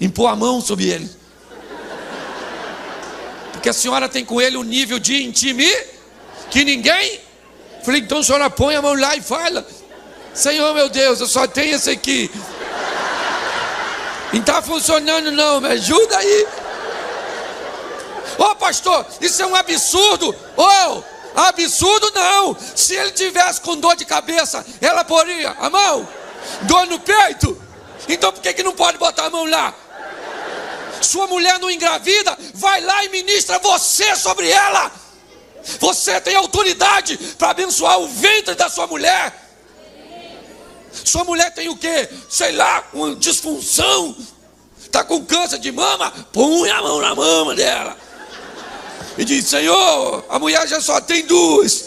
Impor a mão sobre ele. Porque a senhora tem com ele um nível de intimidade que ninguém. Falei: então a senhora põe a mão lá e fala: Senhor meu Deus, eu só tenho esse aqui. Não está funcionando não, me ajuda aí. Ô pastor, isso é um absurdo. Absurdo não. Se ele tivesse com dor de cabeça, ela poria a mão. Dor no peito. Então por que não pode botar a mão lá? Sua mulher não engravida, vai lá e ministra você sobre ela. Você tem autoridade para abençoar o ventre da sua mulher. Sua mulher tem o quê? Sei lá, uma disfunção. Está com câncer de mama? Põe a mão na mama dela. E diz: Senhor, a mulher já só tem duas.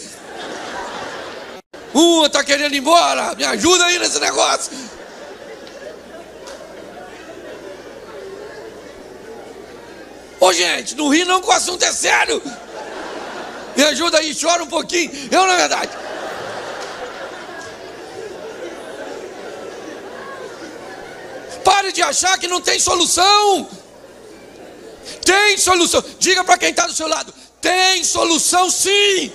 Uma está querendo ir embora. Me ajuda aí nesse negócio. Ô gente, não ri não, que o assunto é sério. Me ajuda aí, chora um pouquinho. Eu, na verdade. Pare de achar que não tem solução. Tem solução. Diga para quem está do seu lado: tem solução sim.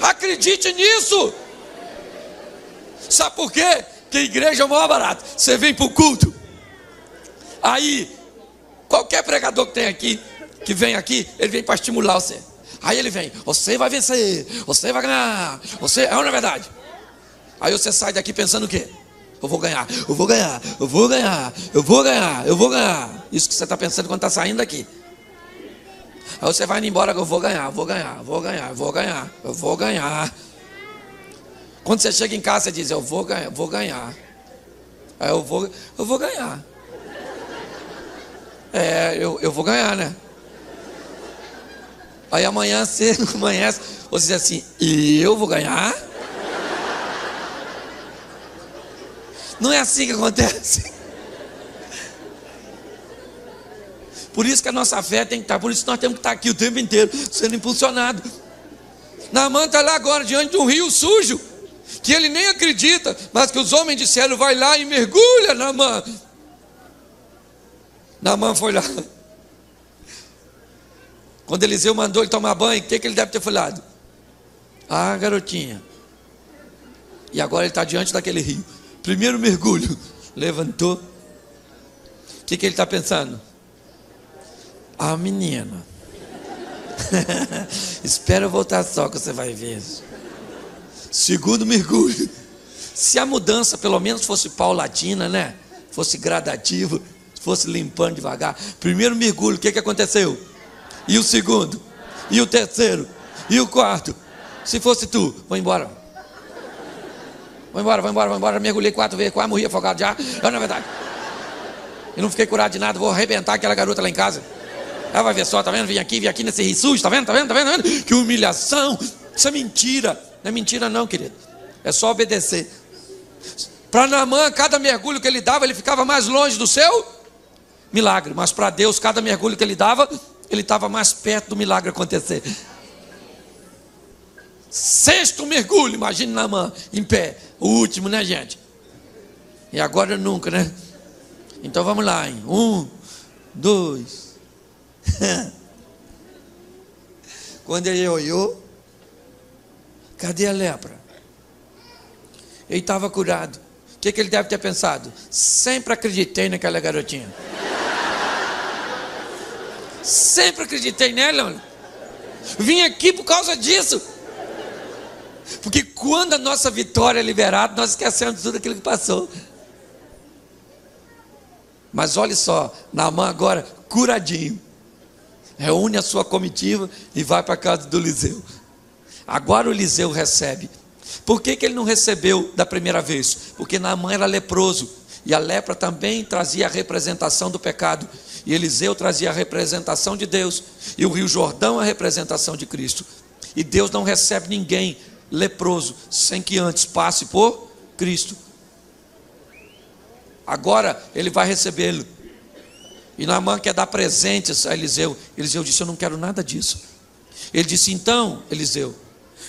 Acredite nisso. Sabe por quê? Que a igreja é o maior barato. Você vem para o culto. Aí, qualquer pregador que tem aqui, que vem aqui, ele vem para estimular você. Aí ele vem: você vai vencer, você vai ganhar, você... É ou não é verdade? Aí você sai daqui pensando o quê? Eu vou ganhar, eu vou ganhar, eu vou ganhar, eu vou ganhar, eu vou ganhar. Isso que você está pensando quando está saindo daqui. Aí você vai indo embora: eu vou ganhar, eu vou ganhar, eu vou ganhar, eu vou ganhar, eu vou ganhar. Quando você chega em casa, você diz: eu vou ganhar, eu vou ganhar. Aí eu vou ganhar. Eu vou ganhar, né? Aí amanhã você amanhece, você diz assim: e eu vou ganhar? Não é assim que acontece. Por isso que a nossa fé tem que estar, por isso que nós temos que estar aqui o tempo inteiro, sendo impulsionado. Naamã está lá agora, diante de um rio sujo, que ele nem acredita, mas que os homens disseram: vai lá e mergulha, Naamã. Naamã foi lá. Quando Eliseu mandou ele tomar banho, o que ele deve ter falado? Ah, garotinha. E agora ele está diante daquele rio. Primeiro mergulho, levantou. O que ele está pensando? Ah, menina. Espera eu voltar só que você vai ver. Segundo mergulho. Se a mudança pelo menos fosse paulatina, né? Fosse gradativa, fosse limpando devagar. Primeiro mergulho, o que aconteceu? E o segundo? E o terceiro? E o quarto? Se fosse tu, vou embora. Vou embora. Mergulhei 4 vezes, quase morri afogado já. Não é verdade. Eu não fiquei curado de nada, vou arrebentar aquela garota lá em casa. Ela vai ver só, tá vendo? Vim aqui nesse rio sujo, tá vendo? Que humilhação. Isso é mentira. Não é mentira não, querido. É só obedecer. Para Naamã, cada mergulho que ele dava, ele ficava mais longe do seu milagre. Mas para Deus, cada mergulho que ele dava, ele estava mais perto do milagre acontecer. 6º mergulho, imagine Naamã em pé. O último, né, gente? E agora nunca, né? Então vamos lá, hein? 1, 2. Quando ele olhou, cadê a lepra? Ele estava curado. O que ele deve ter pensado? Sempre acreditei naquela garotinha. Sempre acreditei nela. Vim aqui por causa disso. Porque quando a nossa vitória é liberada, nós esquecemos tudo aquilo que passou. Mas olha só, Naamã agora curadinho, reúne a sua comitiva e vai para a casa do Eliseu. Agora o Eliseu recebe. Por que ele não recebeu da primeira vez? Porque Naamã era leproso, e a lepra também trazia a representação do pecado, e Eliseu trazia a representação de Deus, e o rio Jordão a representação de Cristo. E Deus não recebe ninguém leproso, sem que antes passe por Cristo. Agora ele vai recebê-lo. E Naamã quer dar presentes a Eliseu. Eliseu disse: eu não quero nada disso. Ele disse: então, Eliseu,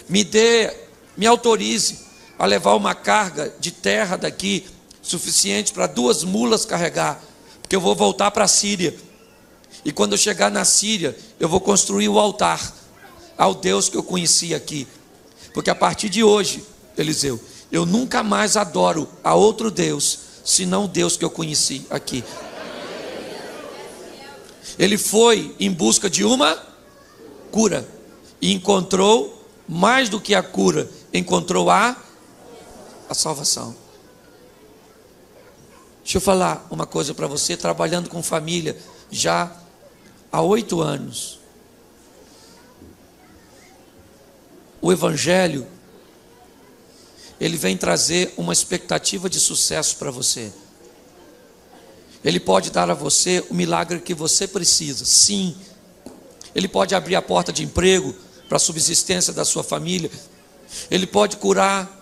me autorize a levar uma carga de terra daqui, suficiente para 2 mulas carregar, porque eu vou voltar para a Síria. E quando eu chegar na Síria, eu vou construir o altar ao Deus que eu conheci aqui. Porque a partir de hoje, Eliseu, eu nunca mais adoro a outro Deus, senão o Deus que eu conheci aqui. Ele foi em busca de uma cura e encontrou, mais do que a cura, encontrou a salvação. Deixa eu falar uma coisa para você, trabalhando com família já há 8 anos. O Evangelho, ele vem trazer uma expectativa de sucesso para você. Ele pode dar a você o milagre que você precisa, sim. Ele pode abrir a porta de emprego para a subsistência da sua família. Ele pode curar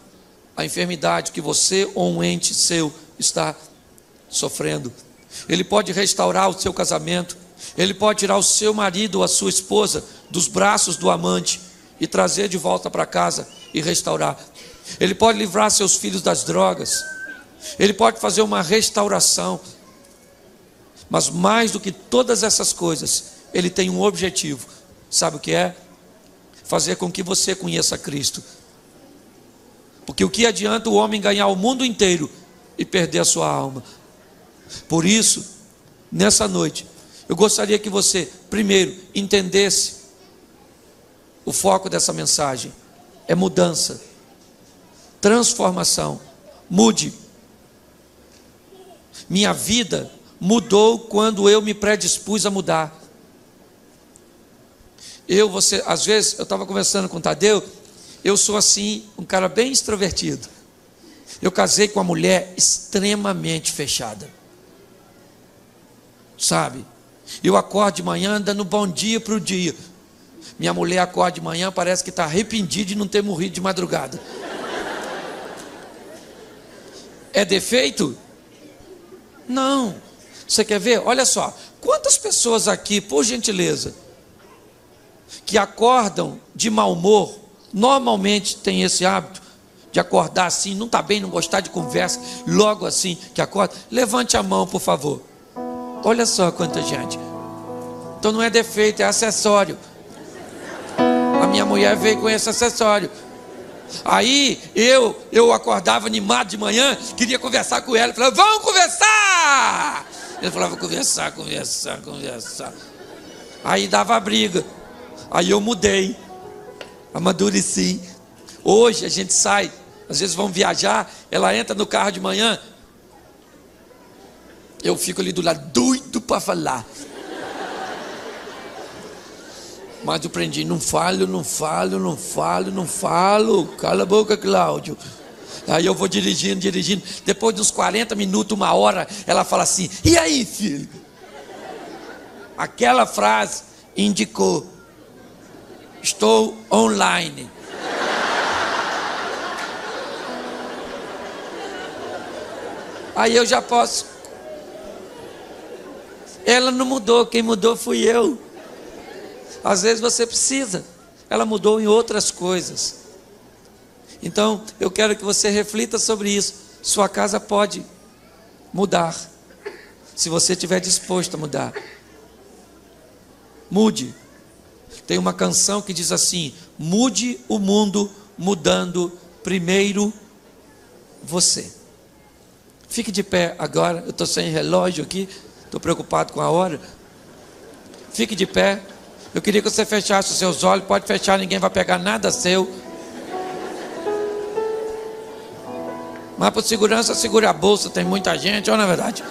a enfermidade que você ou um ente seu está sofrendo. Ele pode restaurar o seu casamento. Ele pode tirar o seu marido ou a sua esposa dos braços do amante e trazer de volta para casa e restaurar. Ele pode livrar seus filhos das drogas. Ele pode fazer uma restauração. Mas mais do que todas essas coisas, ele tem um objetivo. Sabe o que é? Fazer com que você conheça Cristo. Porque o que adianta o homem ganhar o mundo inteiro e perder a sua alma? Por isso, nessa noite, eu gostaria que você, primeiro, entendesse o foco dessa mensagem. É mudança, transformação. Mude. Minha vida mudou quando eu me predispus a mudar. Às vezes, eu estava conversando com o Tadeu, eu sou assim, um cara bem extrovertido. Eu casei com uma mulher extremamente fechada. Sabe? Eu acordo de manhã dando bom dia para o dia. Minha mulher acorda de manhã, parece que está arrependida de não ter morrido de madrugada. É defeito? Não. Você quer ver? Olha só, quantas pessoas aqui, por gentileza, que acordam de mau humor, normalmente tem esse hábito de acordar assim, não está bem, não gostar de conversa, logo assim que acorda, levante a mão, por favor. Olha só quanta gente. Então não é defeito, é acessório. A minha mulher veio com esse acessório. Aí eu acordava animado de manhã, queria conversar com ela, falava: vamos conversar. Ele falava: conversar. Aí dava briga. Aí eu mudei, amadureci. Hoje a gente sai, às vezes vamos viajar, ela entra no carro de manhã, eu fico ali do lado, doido para falar. Mas eu aprendi: não falo. Cala a boca, Cláudio. Aí eu vou dirigindo. Depois de uns 40 minutos, 1 hora, ela fala assim: e aí, filho? Aquela frase indicou: estou online. Aí eu já posso. Ela não mudou, quem mudou fui eu. Às vezes você precisa. Ela mudou em outras coisas. Então, eu quero que você reflita sobre isso. Sua casa pode mudar, se você estiver disposto a mudar. Mude. Tem uma canção que diz assim: mude o mundo mudando primeiro você. Fique de pé agora. Eu estou sem relógio aqui, estou preocupado com a hora. Fique de pé. Eu queria que você fechasse os seus olhos. Pode fechar, ninguém vai pegar nada seu. Mas por segurança, segure a bolsa. Tem muita gente, ou na verdade,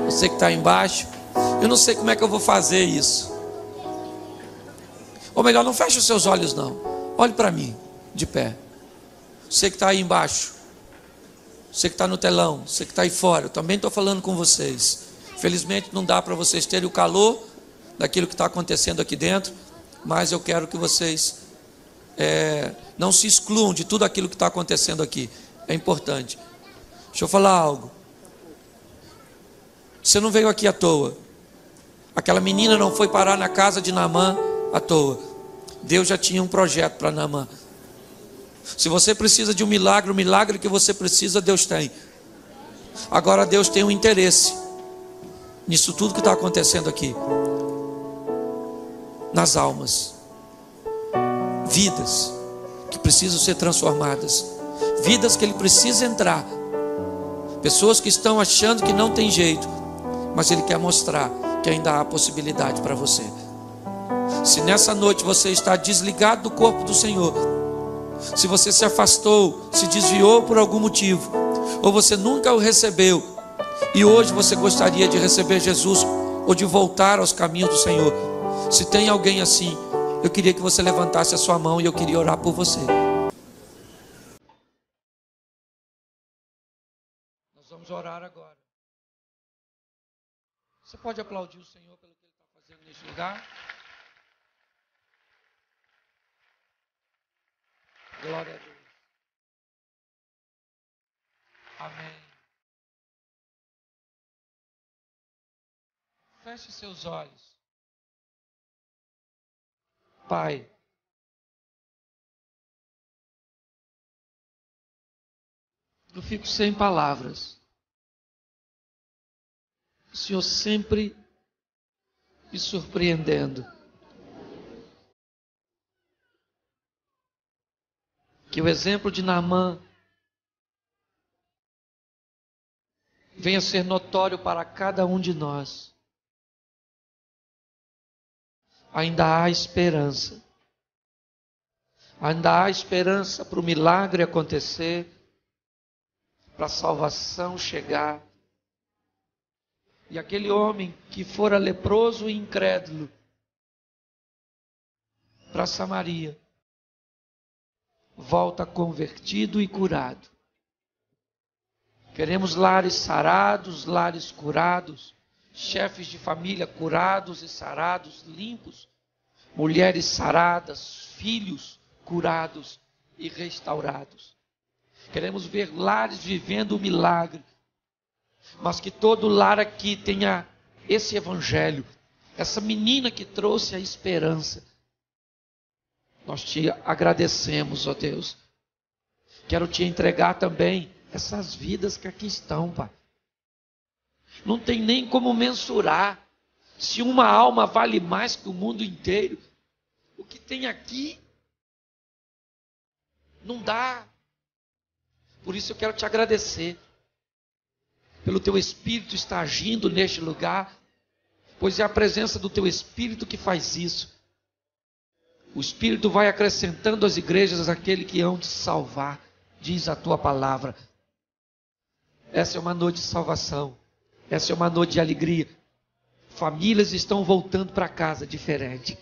você que está embaixo. Eu não sei como é que eu vou fazer isso. Ou melhor, não feche os seus olhos não. Olhe para mim, de pé. Você que está aí embaixo, você que está no telão, você que está aí fora, eu também estou falando com vocês. Felizmente não dá para vocês terem o calor daquilo que está acontecendo aqui dentro, mas eu quero que vocês não se excluam de tudo aquilo que está acontecendo aqui. É importante. Deixa eu falar algo. Você não veio aqui à toa. Aquela menina não foi parar na casa de Naamã à toa. Deus já tinha um projeto para Naamã. Se você precisa de um milagre, o milagre que você precisa, Deus tem. Agora Deus tem um interesse nisso tudo que está acontecendo aqui. Nas almas. Vidas que precisam ser transformadas. Vidas que Ele precisa entrar. Pessoas que estão achando que não tem jeito, mas Ele quer mostrar que ainda há possibilidade para você. Se nessa noite você está desligado do corpo do Senhor, se você se afastou, se desviou por algum motivo, ou você nunca o recebeu, e hoje você gostaria de receber Jesus, ou de voltar aos caminhos do Senhor, se tem alguém assim, eu queria que você levantasse a sua mão e eu queria orar por você. Nós vamos orar agora. Você pode aplaudir o Senhor pelo que Ele está fazendo neste lugar? Glória a Deus. Amém. Feche seus olhos. Pai, eu fico sem palavras. O Senhor sempre me surpreendendo. Que o exemplo de Naamã venha a ser notório para cada um de nós. Ainda há esperança. Ainda há esperança para o milagre acontecer, para a salvação chegar. E aquele homem que fora leproso e incrédulo para Samaria, volta convertido e curado. Queremos lares sarados, lares curados, chefes de família curados e sarados, limpos, mulheres saradas, filhos curados e restaurados. Queremos ver lares vivendo o milagre, mas que todo lar aqui tenha esse evangelho, essa menina que trouxe a esperança. Nós te agradecemos, ó Deus. Quero te entregar também essas vidas que aqui estão, Pai. Não tem nem como mensurar se uma alma vale mais que o mundo inteiro. O que tem aqui não dá. Por isso eu quero te agradecer pelo teu Espírito estar agindo neste lugar, pois é a presença do teu Espírito que faz isso. O Espírito vai acrescentando às igrejas aquele que hão de salvar, diz a tua palavra. Essa é uma noite de salvação. Essa é uma noite de alegria. Famílias estão voltando para casa diferente.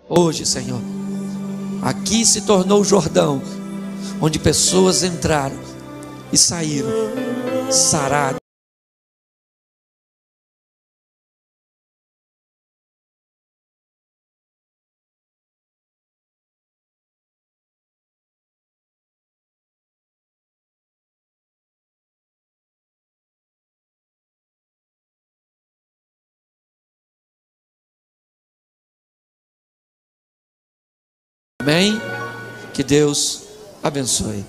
Hoje, Senhor, aqui se tornou o Jordão, onde pessoas entraram e saíram saradas. Amém? Que Deus abençoe.